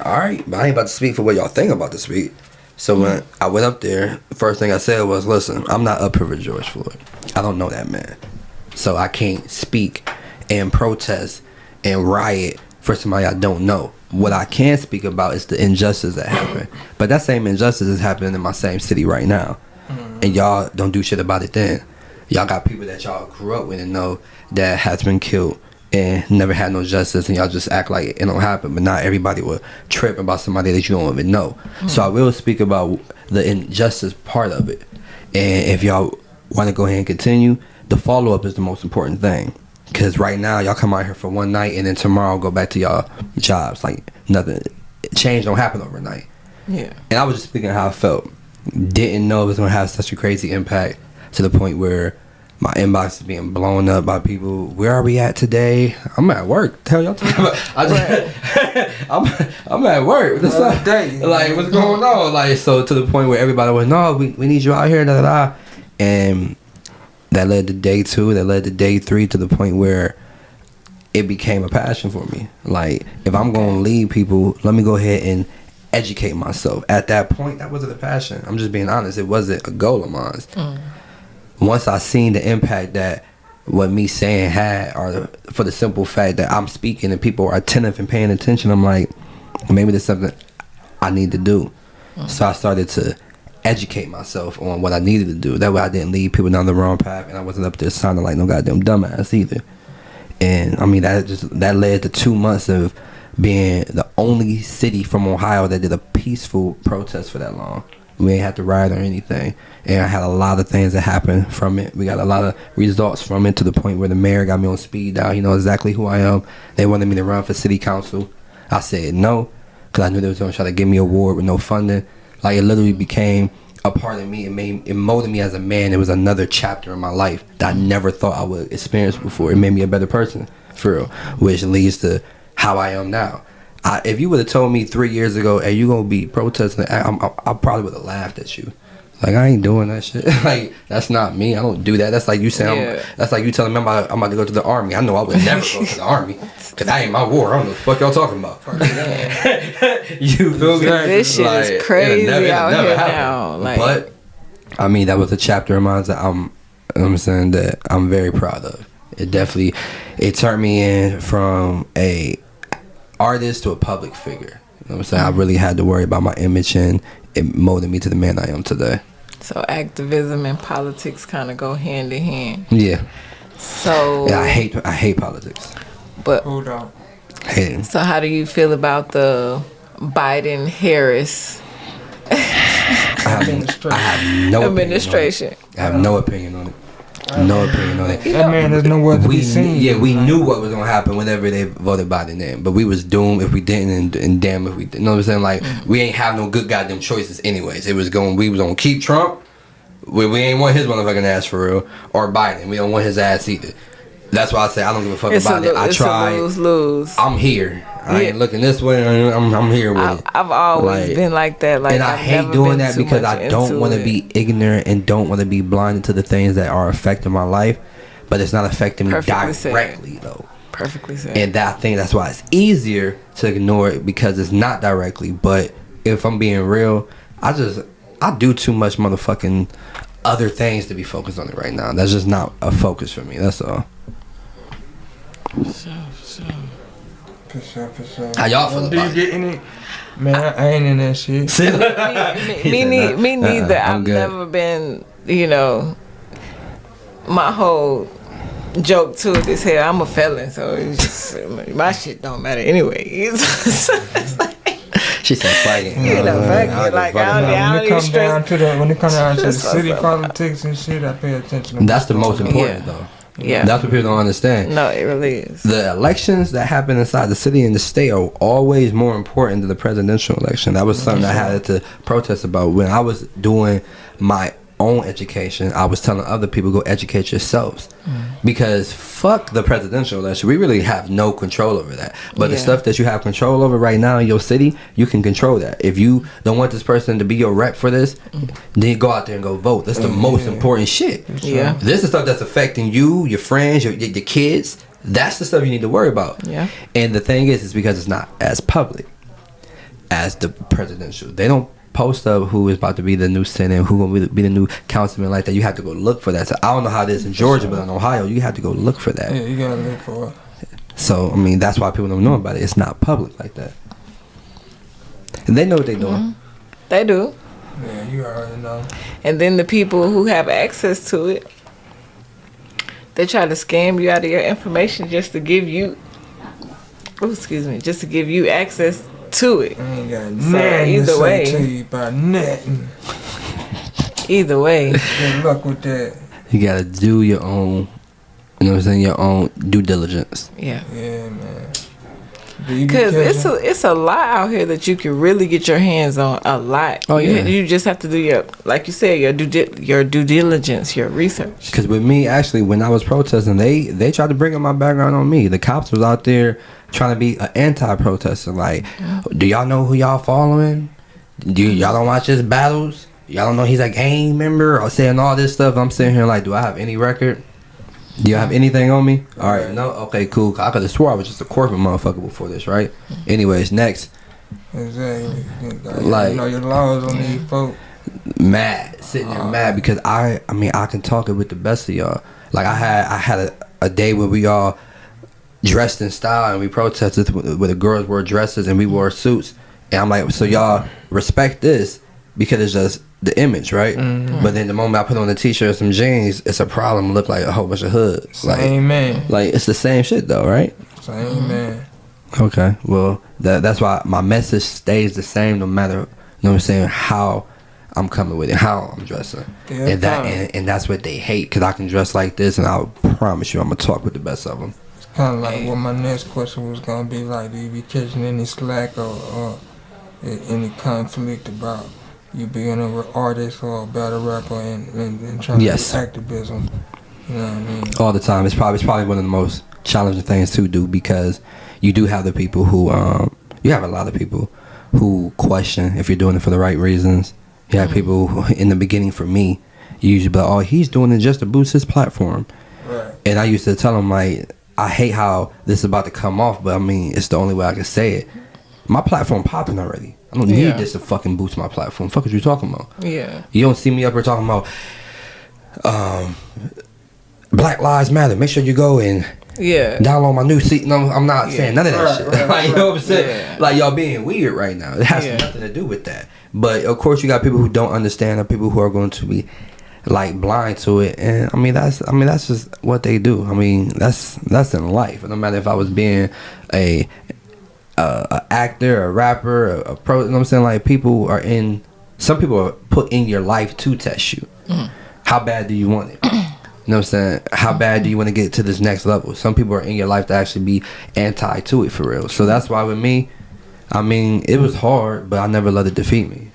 Speaker 2: All right, but I ain't about to speak for what y'all think about to speak. So when I went up there, the first thing I said was, listen, I'm not up here for George Floyd. I don't know that man. So I can't speak and protest and riot for somebody I don't know. What I can speak about is the injustice that happened. But that same injustice is happening in my same city right now. And y'all don't do shit about it then. Y'all got people that y'all grew up with and know that has been killed and never had no justice, and y'all just act like it don't happen. But not everybody will trip about somebody that you don't even know. So I will speak about the injustice part of it. And if y'all want to go ahead and continue, the follow-up is the most important thing. Because right now, y'all come out here for one night, and then tomorrow go back to y'all jobs. Like, nothing. Change don't happen overnight.
Speaker 5: Yeah.
Speaker 2: And I was just speaking how I felt. Didn't know it was going to have such a crazy impact to the point where my inbox is being blown up by people. Where are we at today? I'm at work. Tell y'all talking about. I'm at work. What's up? Like, what's going on? Like, so to the point where everybody was, no, we need you out here. Da da da. And that led to day 2. That led to day 3 to the point where it became a passion for me. Like, if I'm going to lead people, let me go ahead and educate myself. At that point, that wasn't a passion. I'm just being honest. It wasn't a goal of mine. Once I seen the impact that what me saying had, or for the simple fact that I'm speaking and people are attentive and paying attention, I'm like, maybe there's something I need to do. So I started to educate myself on what I needed to do. That way I didn't lead people down the wrong path, and I wasn't up there sounding like no goddamn dumbass either. And I mean, that led to 2 months of being the only city from Ohio that did a peaceful protest for that long. We ain't have to riot or anything. And I had a lot of things that happened from it. We got a lot of results from it, to the point where the mayor got me on speed dial. He knows exactly who I am. They wanted me to run for city council. I said no, because I knew they was going to try to give me a award with no funding. Like, it literally became a part of me. It molded me as a man. It was another chapter in my life that I never thought I would experience before. It made me a better person, for real, which leads to how I am now. If you would have told me 3 years ago, hey, you going to be protesting, I probably would have laughed at you. Like, I ain't doing that shit. Like, that's not me. I don't do that. That's like you saying,
Speaker 5: Yeah.
Speaker 2: that's like you telling me I'm about to go to the army. I know I would never go to the army. Because that ain't my war. I don't know what the fuck y'all talking about. You feel me?
Speaker 5: This shit
Speaker 2: Like,
Speaker 5: is crazy
Speaker 2: it'll
Speaker 5: out
Speaker 2: never
Speaker 5: here
Speaker 2: happen.
Speaker 5: now. Like,
Speaker 2: But, I mean, that was a chapter of mine that I'm saying that I'm very proud of. It definitely, it turned me in from a artist to a public figure. You know what I'm saying? I really had to worry about my image, and it molded me to the man I am today.
Speaker 5: so activism and politics kind of go hand in hand.
Speaker 2: Yeah.
Speaker 5: So
Speaker 2: Yeah, I hate politics.
Speaker 5: But
Speaker 1: Hold on.
Speaker 2: Hate it.
Speaker 5: so how do you feel about the Biden Harris
Speaker 2: I have no
Speaker 5: administration?
Speaker 2: I have no opinion on it. No opinion on it.
Speaker 1: That man is nowhere to be seen.
Speaker 2: Yeah, we knew what was gonna happen whenever they voted Biden in, but we was doomed if we didn't, and damn if we didn't. You know what I'm saying? Like, we ain't have no good goddamn choices anyways. We was gonna keep Trump. We ain't want his motherfucking ass for real, or Biden. We don't want his ass either. That's why I say I don't give a fuck about it. I try.
Speaker 5: It's a lose-lose.
Speaker 2: I'm here. I ain't looking this way. I'm here with it.
Speaker 5: I've always been like that. Like,
Speaker 2: and I
Speaker 5: I've
Speaker 2: hate
Speaker 5: never
Speaker 2: doing
Speaker 5: been
Speaker 2: that
Speaker 5: too
Speaker 2: because
Speaker 5: much
Speaker 2: I don't
Speaker 5: into
Speaker 2: want to
Speaker 5: it.
Speaker 2: be ignorant and don't want to be blinded to the things that are affecting my life, but it's not affecting me
Speaker 5: Perfectly said.
Speaker 2: directly though.
Speaker 5: Perfectly said.
Speaker 2: And I think that's why it's easier to ignore it because it's not directly. But if I'm being real, I do too much motherfucking other things to be focused on it right now. That's just not a focus for me. That's all.
Speaker 1: For sure.
Speaker 2: How y'all feel
Speaker 1: Do you
Speaker 2: about
Speaker 1: get any? Man, I ain't in that shit.
Speaker 5: me neither.
Speaker 2: I'm
Speaker 5: I've
Speaker 2: good.
Speaker 5: never been, my whole joke to it is here, I'm a felon, so it's just, my shit don't matter anyway. It's like,
Speaker 2: She said, "Fuck it."
Speaker 5: fuck it. Like, I don't
Speaker 1: When it
Speaker 5: even
Speaker 1: comes down
Speaker 5: stress.
Speaker 1: to the
Speaker 5: stress
Speaker 1: city
Speaker 5: myself
Speaker 1: politics and shit, I pay attention. To
Speaker 2: That's the most
Speaker 1: what's going on.
Speaker 2: important
Speaker 5: Yeah.
Speaker 2: though.
Speaker 5: Yeah.
Speaker 2: That's what people don't understand.
Speaker 5: No, it really is.
Speaker 2: The elections that happen inside the city and the state are always more important than the presidential election. That was something I had to protest about. When I was doing my own education, I was telling other people, go educate yourselves. Because fuck the presidential election. We really have no control over that. But the
Speaker 5: Yeah.
Speaker 2: stuff that you have control over right now in your city, you can control that. If you don't want this person to be your rep for this, then you go out there and go vote. That's the most important shit.
Speaker 5: Yeah.
Speaker 2: This is stuff that's affecting you, your friends, your kids. That's the stuff you need to worry about.
Speaker 5: Yeah.
Speaker 2: And the thing is because it's not as public as the presidential. They don't post up who is about to be the new senator, who will be the new councilman like that. You have to go look for that. So I don't know how it is in Georgia, but in Ohio, you have to go look for that.
Speaker 1: Yeah, you gotta look for it.
Speaker 2: So, I mean, that's why people don't know about it. It's not public like that. And they know what they're doing.
Speaker 5: They do.
Speaker 1: Yeah, you already know.
Speaker 5: And then the people who have access to it, they try to scam you out of your information just to give you, just to give you access to it.
Speaker 1: I ain't got
Speaker 5: So,
Speaker 1: nothing
Speaker 5: either
Speaker 1: to say
Speaker 5: way.
Speaker 1: to you about nothing.
Speaker 5: Either way.
Speaker 1: Good luck with that.
Speaker 2: You got to do your own, you know what I'm saying, your own due diligence.
Speaker 5: Yeah.
Speaker 1: Yeah, man. Do you be
Speaker 5: Because
Speaker 1: catching-
Speaker 5: it's a lot out here that you can really get your hands on. A lot.
Speaker 2: Oh, yeah.
Speaker 5: You just have to do your, like you said, your due diligence, your research.
Speaker 2: Because with me, actually, when I was protesting, they tried to bring up my background on me. The cops was out there trying to be an anti-protester. Like, do y'all know who y'all following? Y'all don't watch his battles? Y'all don't know he's a gang member? Or saying all this stuff. I'm sitting here like, do I have any record? Do you have anything on me? All right, no? Okay, cool. I could have swore I was just a corporate motherfucker before this, right? Anyways, next.
Speaker 1: Exactly.
Speaker 2: Like-
Speaker 1: You know your laws on these folks.
Speaker 2: Mad, sitting there mad because I mean I can talk it with the best of y'all. Like I had a day where we all dressed in style and we protested where the girls wore dresses and we wore suits, and I'm like, so y'all respect this because it's just the image, right? But then the moment I put on a t-shirt and some jeans, it's a problem. Look like a whole bunch of hoods.
Speaker 1: Same man.
Speaker 2: Like it's the same shit though, right?
Speaker 1: Same man.
Speaker 2: Okay, well that's why my message stays the same no matter, you know what I'm saying, how I'm coming with it, how I'm dressing.
Speaker 1: Yeah,
Speaker 2: And that's what they hate, because I can dress like this and I'll promise you I'm going to talk with the best of them.
Speaker 1: It's kind of like what my next question was going to be like. Do you be catching any slack or any conflict about you being an artist or a battle rapper and trying
Speaker 2: Yes.
Speaker 1: to do activism? You know what I mean?
Speaker 2: All the time. It's probably one of the most challenging things to do, because you do have the people who, you have a lot of people who question if you're doing it for the right reasons. You have people who, in the beginning for me, usually be like, oh, he's doing it just to boost his platform.
Speaker 1: Right.
Speaker 2: And I used to tell him, like, I hate how this is about to come off, but I mean, it's the only way I can say it. My platform popping already. I don't need this to fucking boost my platform. Fuck what you talking about?
Speaker 5: Yeah.
Speaker 2: You don't see me up here talking about Black Lives Matter. Make sure you go and download my new seat. No, I'm not saying none of that shit. Like, you know what I'm saying? Yeah. Like, y'all being weird right now. It has nothing to do with that. But of course, you got people who don't understand, or people who are going to be like blind to it. And I mean, that's just what they do. I mean, that's in life. No matter if I was being a actor, a rapper, a pro. You know what I'm saying? Like, some people are put in your life to test you. How bad do you want it? You know what I'm saying? How bad do you want to get to this next level? Some people are in your life to actually be anti to it for real. So that's why with me, I mean, it was hard, but I never let it defeat me.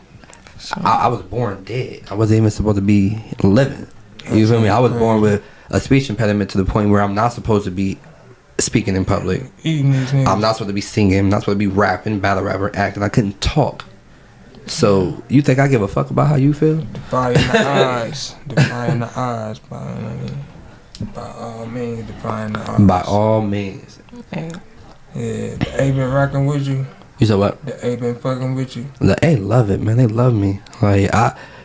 Speaker 2: I was born dead. I wasn't even supposed to be living. You feel me? I was born with a speech impediment to the point where I'm not supposed to be speaking in public. I'm not supposed to be singing. I'm not supposed to be rapping, battle rapper, acting. I couldn't talk. So you think I give a fuck about how you feel?
Speaker 1: Defying the odds. Defying the odds. By all means, defying the odds.
Speaker 2: By all means.
Speaker 5: Okay.
Speaker 1: Yeah, the A been rocking with you.
Speaker 2: You said what?
Speaker 1: The A been fucking with you.
Speaker 2: The A love it, man. They love me. Like,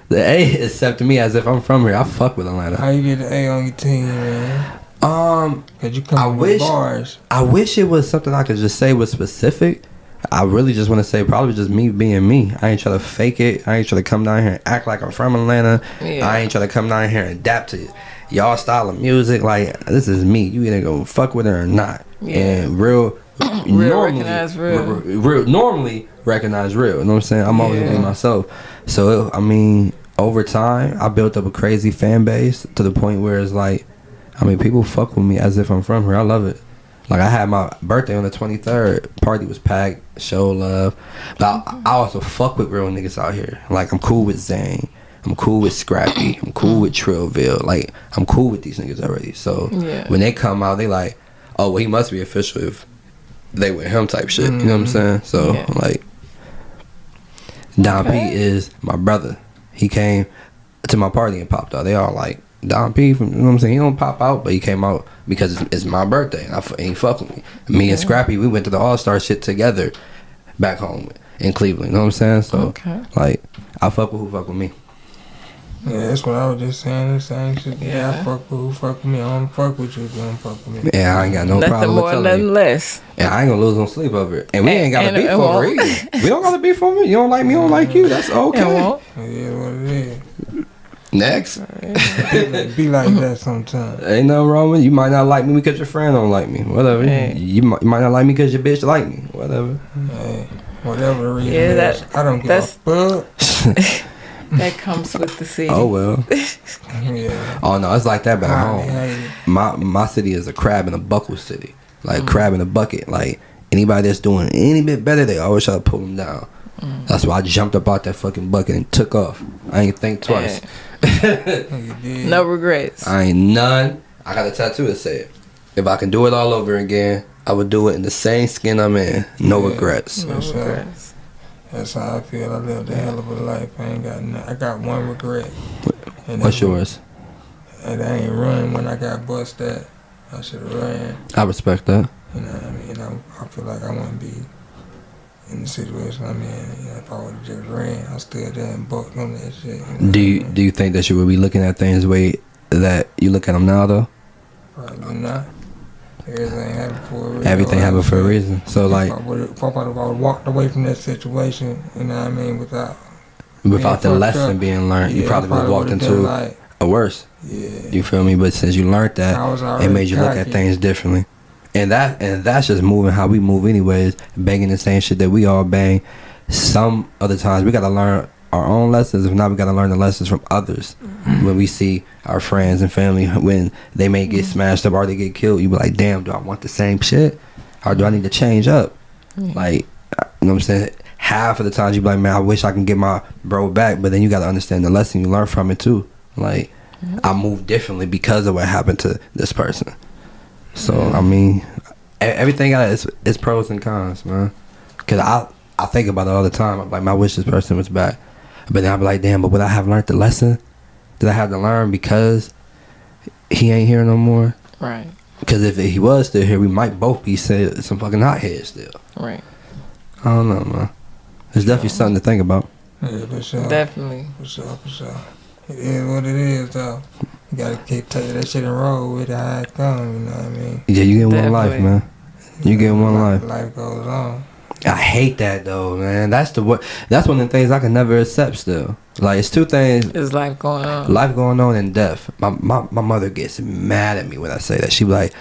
Speaker 2: the A accepted me as if I'm from here. I fuck with Atlanta.
Speaker 1: How you get the A on your team, man? Cause you come with bars.
Speaker 2: I wish it was something I could just say was specific. I really just want to say probably just me being me. I ain't trying to fake it. I ain't trying to come down here and act like I'm from Atlanta. Yeah. I ain't trying to come down here and adapt to y'all style of music. Like, this is me. You either go fuck with it or not. Yeah. And normally recognize real. You know what I'm saying? I'm always being myself. So, I mean, over time, I built up a crazy fan base to the point where it's like, I mean, people fuck with me as if I'm from here. I love it. Like, I had my birthday on the 23rd. Party was packed. Show love. But I also fuck with real niggas out here. Like, I'm cool with Zane. I'm cool with Scrappy. I'm cool with Trillville. Like, I'm cool with these niggas already. So, when they come out, they like, oh, well, he must be official if they with him type shit. You know what I'm saying? So, like, Don P is my brother. He came to my party and popped out. They all like, Don P, you know what I'm saying? He don't pop out, but he came out because it's my birthday, and he fuck with me. Me and Scrappy, we went to the All-Star shit together back home in Cleveland. You know what I'm saying? So, like, I fuck with who fuck with me.
Speaker 1: Yeah, that's what I was just saying. The same shit. Yeah, I fuck with who fuck with me. I don't fuck with you if you don't fuck with me.
Speaker 2: Yeah, I ain't got no problem with telling you.
Speaker 5: Nothing less.
Speaker 2: And I ain't gonna lose no sleep over it. And we ain't got to beef over it either. We don't got to beef over it. You don't like me, I don't like you. That's okay.
Speaker 1: Yeah, what it is.
Speaker 2: Next.
Speaker 1: Be like that sometimes.
Speaker 2: Ain't nothing wrong with it. You might not like me because your friend don't like me. Whatever. Hey. You might not like me because your bitch like me. Whatever.
Speaker 1: Hey, whatever the reason is, I don't give a fuck.
Speaker 5: That comes with the city.
Speaker 2: Oh, well. Oh, no, it's like that back home. My city is a crab in a buckle city. Like, crab in a bucket. Like, anybody that's doing any bit better, they always try to pull them down. That's why I jumped up out that fucking bucket and took off. I ain't think twice.
Speaker 5: No regrets.
Speaker 2: I ain't none. I got a tattoo that say it. If I can do it all over again, I would do it in the same skin I'm in. No regrets.
Speaker 5: No regrets.
Speaker 1: That's how I feel. I lived a hell of a life. I ain't got nothing. I got one regret.
Speaker 2: What's yours?
Speaker 1: And I ain't run when I got bust at. I should have ran.
Speaker 2: I respect that.
Speaker 1: You know what I mean? I feel like I want to be in the situation I'm in. You know, if I would have just ran, I stood there and bucked on that shit. You know
Speaker 2: do you think that you would be looking at things the way that you look at them now, though?
Speaker 1: Probably not. Everything happened for a reason.
Speaker 2: Everything happened for a reason. So, like,
Speaker 1: if I would have walked away from that situation, you know what I mean, without
Speaker 2: the lesson being learned, you probably would have walked into a worse. Yeah. You feel me? But since you learned that, it made you look at things differently. And that's just moving how we move anyways, banging the same shit that we all bang. Some other times we gotta learn our own lessons. If not, we gotta learn the lessons from others. When we see our friends and family, when they may get smashed up or they get killed, you be like, damn, do I want the same shit? Or do I need to change up? Like, you know what I'm saying? Half of the times you be like, man, I wish I can get my bro back. But then you gotta understand the lesson you learn from it too. Like, I moved differently because of what happened to this person. So, I mean, everything got its pros and cons, man. Because I think about it all the time. I'm like, I wish this person was back. But then I'll be like, damn, but would I have learned the lesson that I had to learn because he ain't here no more?
Speaker 5: Right.
Speaker 2: Because if he was still here, we might both be some fucking hotheads still.
Speaker 5: Right.
Speaker 2: I don't know, man. It's definitely something to think about.
Speaker 1: Yeah, for sure.
Speaker 5: Definitely.
Speaker 1: For sure. It is what it is, though. You gotta keep taking that shit and roll with it how it comes, you know what I mean?
Speaker 2: Yeah, you get one life,
Speaker 5: Definitely.
Speaker 2: man. You get one life.
Speaker 1: Life goes on.
Speaker 2: I hate that though, man. That's one of the things I can never accept still. Like, it's two things.
Speaker 5: There's life going on.
Speaker 2: Life going on and death. My mother gets mad at me when I say that. She be like,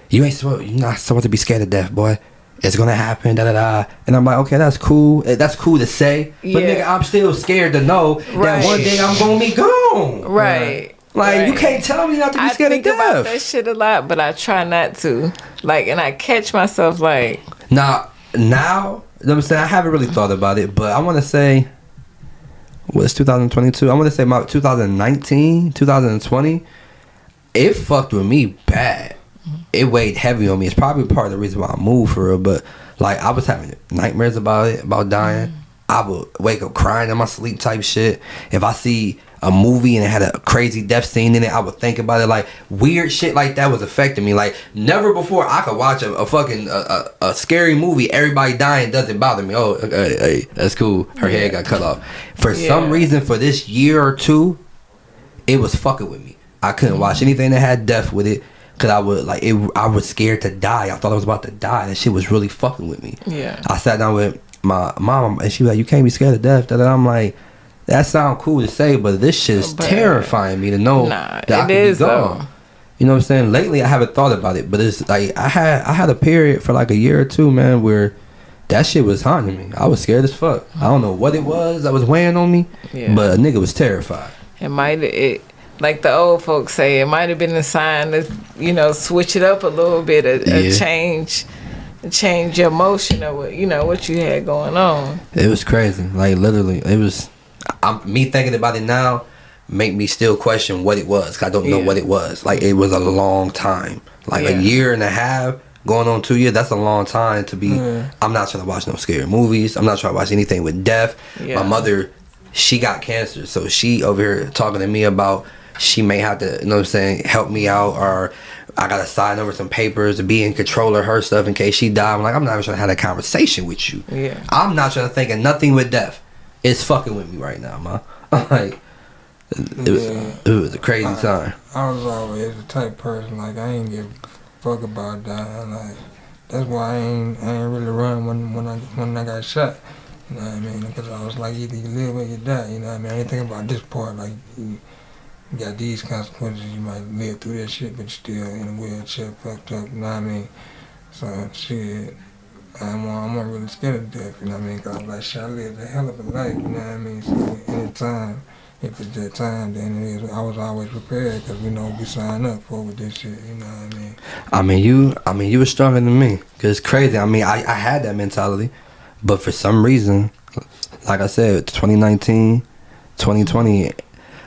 Speaker 2: you're not supposed to be scared of death, boy. It's gonna happen, da da da. And I'm like, okay, that's cool. That's cool to say. But nigga, I'm still scared to know that one day I'm gonna be gone.
Speaker 5: Right.
Speaker 2: Like, you can't tell me not to be scared of death.
Speaker 5: I think about that shit a lot, but I try not to. Like, and I catch myself like...
Speaker 2: Now, you know what I'm saying? I haven't really thought about it, but I want to say, what's 2022? I want to say my 2019, 2020, it fucked with me bad. It weighed heavy on me. It's probably part of the reason why I moved for real, but like, I was having nightmares about it, about dying. I would wake up crying in my sleep type shit. If I see a movie and it had a crazy death scene in it, I would think about it. Like, weird shit like that was affecting me. Like, never before I could watch a fucking a scary movie, everybody dying doesn't bother me. Oh, hey, that's cool. Her head got cut off. For some reason, for this year or two, it was fucking with me. I couldn't watch anything that had death with it. Cause I was scared to die. I thought I was about to die. That shit was really fucking with me. Yeah. I sat down with my mom and she was like, "You can't be scared of death." And I'm like, that sounds cool to say, but this shit is terrifying me to know that I could be gone. You know what I'm saying? Lately, I haven't thought about it, but it's like I had a period for like a year or two, man, where that shit was haunting me. I was scared as fuck. I don't know what it was that was weighing on me, but a nigga was terrified.
Speaker 5: Like the old folks say, it might have been a sign to, you know, switch it up a little bit, a change your emotion or what, you know, what you had going on.
Speaker 2: It was crazy. Like, literally, it was. Me thinking about it now make me still question what it was. 'Cause I don't know what it was. Like, it was a long time. Like a year and a half, going on 2 years. That's a long time to be. I'm not trying to watch no scary movies. I'm not trying to watch anything with death. My mother, she got cancer, so she over here talking to me about. She may have to, you know what I'm saying, help me out, or I gotta sign over some papers to be in control of her stuff in case she died. I'm like, I'm not even trying to have that conversation with you. I'm not trying to think of nothing with death. It's fucking with me right now, man. Like, it was a crazy time.
Speaker 1: I was always the type person, like, I ain't give a fuck about dying. Like, that's why I ain't really run when I got shot. You know what I mean? Because I was like, either you live or you die. You know what I mean? I ain't thinking about this part, like, you got these consequences, you might live through that shit, but you're still in a wheelchair, fucked up, you know what I mean? So, shit, I'm not really scared of death, you know what I mean? Because I'm like, shit, I lived a hell of a life, you know what I mean? So, anytime, if it's that time, then it is. I was always prepared, because we know we signed up for with this shit, you know what I mean?
Speaker 2: I mean, you were stronger than me, because it's crazy. I mean, I had that mentality, but for some reason, like I said, 2019, 2020,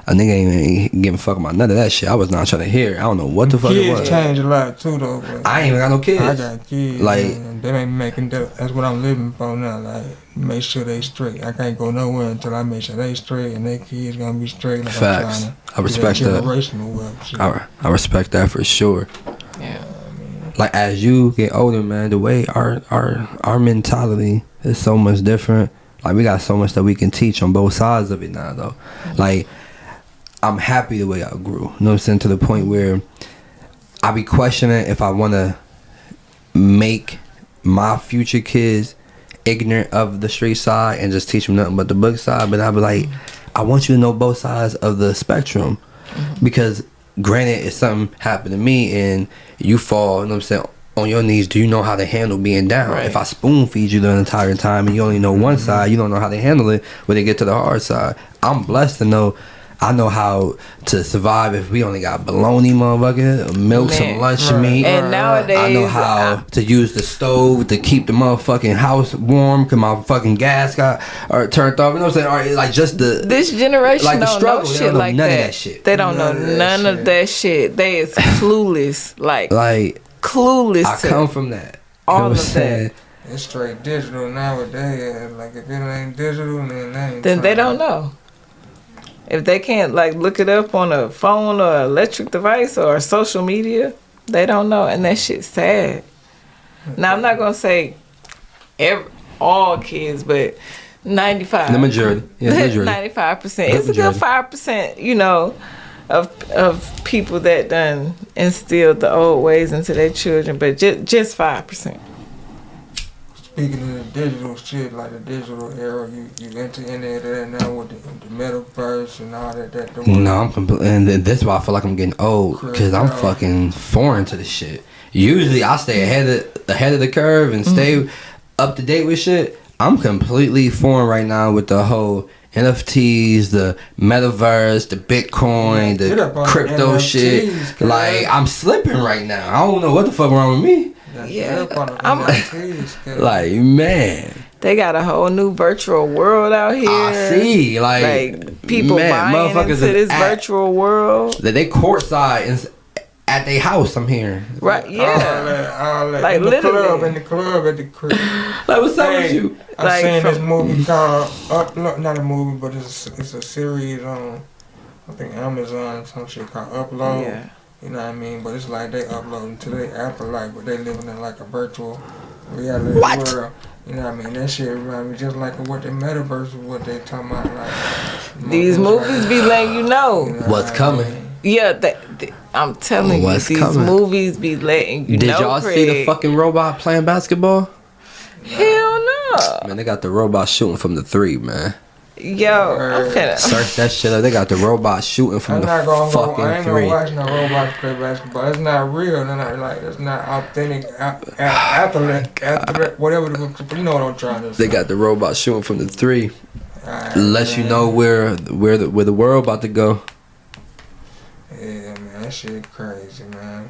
Speaker 2: a nigga ain't giving a fuck about none of that shit. I was not trying to hear. I don't know what the fuck it was.
Speaker 1: Kids change a lot too, though.
Speaker 2: I ain't even got no kids.
Speaker 1: I got kids.
Speaker 2: Like,
Speaker 1: and they ain't making that. That's what I'm living for now. Like, make sure they straight. I can't go nowhere until I make sure they straight and their kids gonna be straight. Like,
Speaker 2: facts. I respect that.
Speaker 1: Generational wealth shit.
Speaker 2: I respect that for sure.
Speaker 5: Yeah.
Speaker 2: Like, as you get older, man, the way our mentality is so much different. Like, we got so much that we can teach on both sides of it now, though. Like, I'm happy the way I grew. You know what I'm saying? To the point where I be questioning if I want to make my future kids ignorant of the street side and just teach them nothing but the book side. But I be like, I want you to know both sides of the spectrum. Because granted, if something happened to me and you fall, you know what I'm saying, on your knees, do you know how to handle being down? Right. If I spoon feed you the entire time and you only know one side, you don't know how to handle it when they get to the hard side. I'm blessed to know I know how to survive if we only got bologna, motherfucker, milk, some lunch meat.
Speaker 5: And nowadays,
Speaker 2: I know how to use the stove to keep the motherfucking house warm because my fucking gas got turned off. You know what I'm saying? Or, like, just
Speaker 5: this generation
Speaker 2: like,
Speaker 5: don't know shit like
Speaker 2: none
Speaker 5: that.
Speaker 2: Of that shit.
Speaker 5: They don't know none of that shit. They is clueless. Like clueless.
Speaker 2: I come from that.
Speaker 5: All of that.
Speaker 1: It's straight digital nowadays. Like, if it ain't digital, then it ain't.
Speaker 5: Then they don't know. If they can't like look it up on a phone or electric device or social media, they don't know, and that shit's sad. Now I'm not gonna say all kids, but 95.
Speaker 2: The majority. Yeah, the majority.
Speaker 5: 95%. It's a good 5%, you know, of people that done instilled the old ways into their children, but just 5%.
Speaker 1: Speaking of the digital shit, like the digital era, you enter into that now with the metaverse and all that.
Speaker 2: No, I'm completely, and that's why I feel like I'm getting old, because I'm fucking foreign to the shit. Usually I stay ahead of the curve and stay up to date with shit. I'm completely foreign right now with the whole NFTs, the metaverse, the Bitcoin, the crypto shit.
Speaker 1: NFTs,
Speaker 2: like, I'm slipping right now. I don't know what the fuck wrong with me.
Speaker 5: Yeah,
Speaker 2: like, man,
Speaker 5: they got a whole new virtual world out here.
Speaker 2: I see, like
Speaker 5: people buying into this virtual world.
Speaker 2: They courtside at their house. I'm hearing.
Speaker 5: Right? Yeah.
Speaker 1: All that.
Speaker 5: Like
Speaker 1: in the
Speaker 5: literally
Speaker 1: in the club at the crib.
Speaker 2: Like, what's up with you?
Speaker 1: I seen this movie called Upload. Not a movie, but it's a series on, I think, Amazon. Some shit called Upload.
Speaker 5: Yeah.
Speaker 1: You know what I mean? But it's like they uploading to their afterlife, but they living in like a virtual reality world. You know what I mean? That shit remind me just like what the metaverse is, what they talking about. Like
Speaker 5: these movies be letting you know
Speaker 2: what's coming.
Speaker 5: Yeah, I'm telling you, these movies be letting you know.
Speaker 2: Did y'all see the fucking robot playing basketball?
Speaker 5: Hell no.
Speaker 2: Man, they got the robot shooting from the 3, man.
Speaker 5: Yo, I'm finna
Speaker 2: search that shit up. They got the robot shooting from the fucking 3.
Speaker 1: I ain't gonna watch no robots play basketball. It's not real. It's not authentic. Athlete, whatever. You know what I'm trying to say.
Speaker 2: They got the robot shooting from the 3. Lets you know where the world about to go.
Speaker 1: Yeah, man, that shit crazy, man.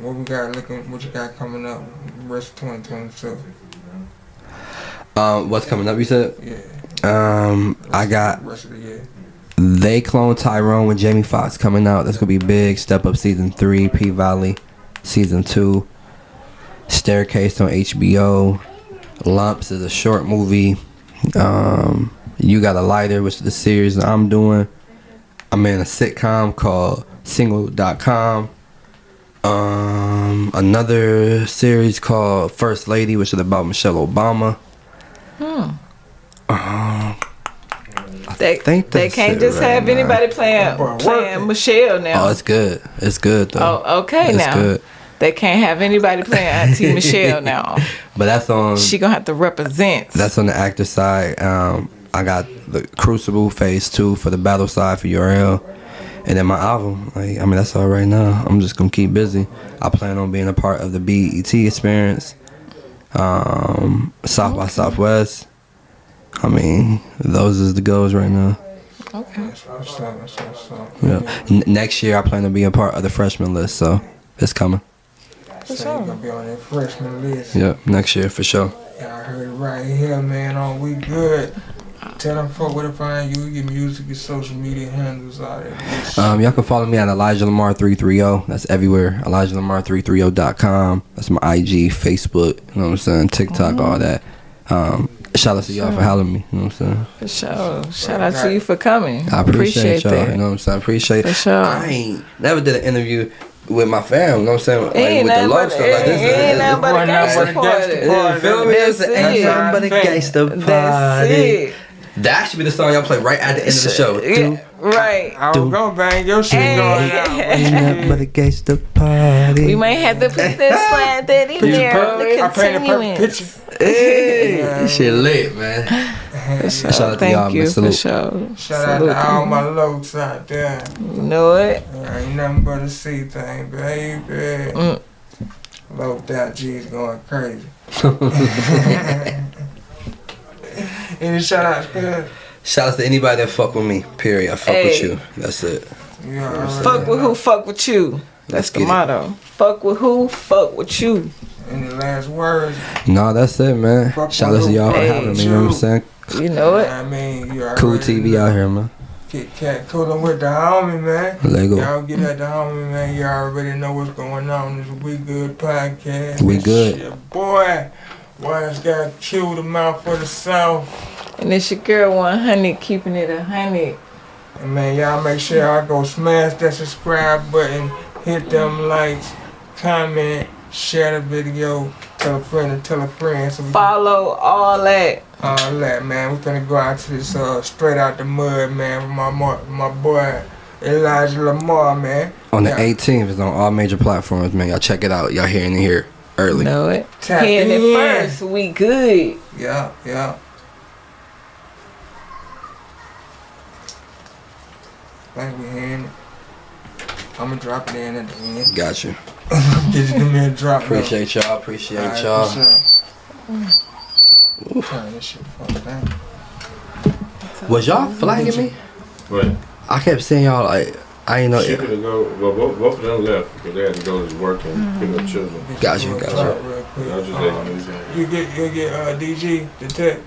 Speaker 1: What we got looking? What you got coming up? Rest of 2022.
Speaker 2: What's coming up? You said.
Speaker 1: Yeah.
Speaker 2: I got
Speaker 1: rest of the year.
Speaker 2: They Clone Tyrone with Jamie Foxx coming out. That's gonna be big. Step Up season 3, P Valley season 2, Staircase on HBO. Lumps is a short movie. You Got a Lighter, which is the series that I'm doing. I'm in a sitcom called Single.com. Another series called First Lady, which is about Michelle Obama.
Speaker 5: They can't just have anybody playing Michelle now.
Speaker 2: Oh, it's good. It's good though.
Speaker 5: Oh, okay, it's now. Good. They can't have anybody playing Auntie Michelle now.
Speaker 2: But that's on.
Speaker 5: She gonna have to represent.
Speaker 2: That's on the actor side. I got the Crucible Phase 2 for the battle side for URL, and then my album. Like, I mean, that's all right now. I'm just gonna keep busy. I plan on being a part of the BET experience, South by Southwest. I mean, those is the goals right now.
Speaker 5: Okay.
Speaker 2: Yeah. Next year, I plan to be a part of the freshman list, so it's coming.
Speaker 1: So you're gonna be on that freshman list.
Speaker 2: Yeah, next year for sure.
Speaker 1: Yeah, I heard it right here, man. On We Good. Tell them folk where to find you, your music, your social media handles, all that.
Speaker 2: Y'all can follow me at Elijah Lamar 330. That's everywhere. ElijahLamar330.com. That's my IG, Facebook. You know what I'm saying? TikTok, all that. Shout out to y'all for having me. You know what I'm saying?
Speaker 5: For sure. Shout out to you for coming.
Speaker 2: I appreciate y'all.
Speaker 5: that.
Speaker 2: You know what I'm saying? Appreciate it.
Speaker 5: For sure.
Speaker 2: I ain't never did an interview with my fam. You know what I'm saying? Like, with the love stuff like this.
Speaker 5: Ain't nothing but a gangsta party.
Speaker 2: Feel me?
Speaker 5: That's it.
Speaker 2: Ain't nothing but a gangsta party.
Speaker 5: That's it.
Speaker 2: That should be the song y'all play right at the end of the show.
Speaker 5: Yeah, right.
Speaker 1: I was gonna bang your shit going out.
Speaker 2: Ain't nothing but a gangsta party.
Speaker 5: We might have to put this slant that in there. The continuance.
Speaker 2: Hey, this shit lit, man.
Speaker 5: For sure.
Speaker 2: Shout out to
Speaker 5: Thank
Speaker 2: y'all,
Speaker 5: you,
Speaker 2: Miss
Speaker 5: for
Speaker 2: Salute.
Speaker 5: sure.
Speaker 1: Shout out to all my lokes out there.
Speaker 5: You know it?
Speaker 1: Ain't nothing but a C thing, baby. Low out G's going crazy. Any shout outs, good?
Speaker 2: Shout out to anybody that fuck with me. Period. I fuck with you. That's it.
Speaker 5: Fuck with who, fuck with you. That's the motto. Fuck with who, fuck with you.
Speaker 1: Any last words?
Speaker 2: No, that's it, man. Shout out to y'all for having me. You know what I'm saying?
Speaker 5: You know it.
Speaker 1: I mean, you
Speaker 2: Cool TV out here, man.
Speaker 1: Kit Kat coolin' with the homie, man.
Speaker 2: Lego.
Speaker 1: Y'all get at the homie, man. You already know what's going on. This We Good podcast.
Speaker 2: We good.
Speaker 1: Shit, boy. Wise got killed him out for the South.
Speaker 5: And it's your girl 100, keeping it 100.
Speaker 1: And man, y'all make sure y'all go smash that subscribe button, hit them likes, comment, share the video, tell a friend and tell a friend. So
Speaker 5: Follow all that.
Speaker 1: all that, man. We finna go out to this straight out the mud, man. With my boy Elijah LAMAR, man.
Speaker 2: On the 18th, it's on all major platforms, man. Y'all check it out. Y'all hearing it here early.
Speaker 5: Know it.
Speaker 1: Tap
Speaker 5: Hearing
Speaker 1: in.
Speaker 5: it first. We good.
Speaker 1: Yeah. Like we hearing it. I'ma drop it in at the end.
Speaker 2: Got you.
Speaker 1: Just give me a drop.
Speaker 2: Appreciate y'all. Appreciate y'all.
Speaker 1: Turn this shit fuck down.
Speaker 2: Was y'all flagging me?
Speaker 6: What?
Speaker 2: I kept saying y'all like I ain't know.
Speaker 6: She could go. Well, both of them left because they had to go to work and pick up children.
Speaker 2: Got you.
Speaker 6: I was just letting you know.
Speaker 1: You get DG the tech.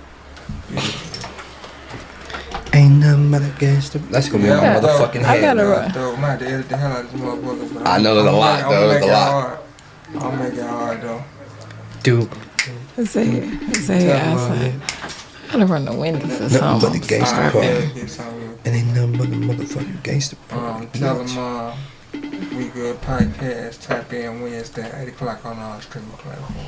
Speaker 2: Ain't nothing but a gangster. That's gonna be in my
Speaker 1: Yeah,
Speaker 2: motherfucking
Speaker 5: I
Speaker 2: head.
Speaker 5: gotta
Speaker 2: now.
Speaker 5: run.
Speaker 1: Though, might have to edit the hell out of this motherfucker. But
Speaker 2: I know there's a lot, though. There's a lot.
Speaker 1: I'll make it hard though.
Speaker 2: Dude,
Speaker 5: It's outside. I gotta run the windows or
Speaker 2: nothing but
Speaker 5: something.
Speaker 2: the gangster
Speaker 1: Alright,
Speaker 2: part.
Speaker 1: man, get something.
Speaker 2: And ain't nothing but the motherfucking gangster part.
Speaker 1: Tell them We Good podcast. Tap in Wednesday, 8 o'clock on our streaming platform.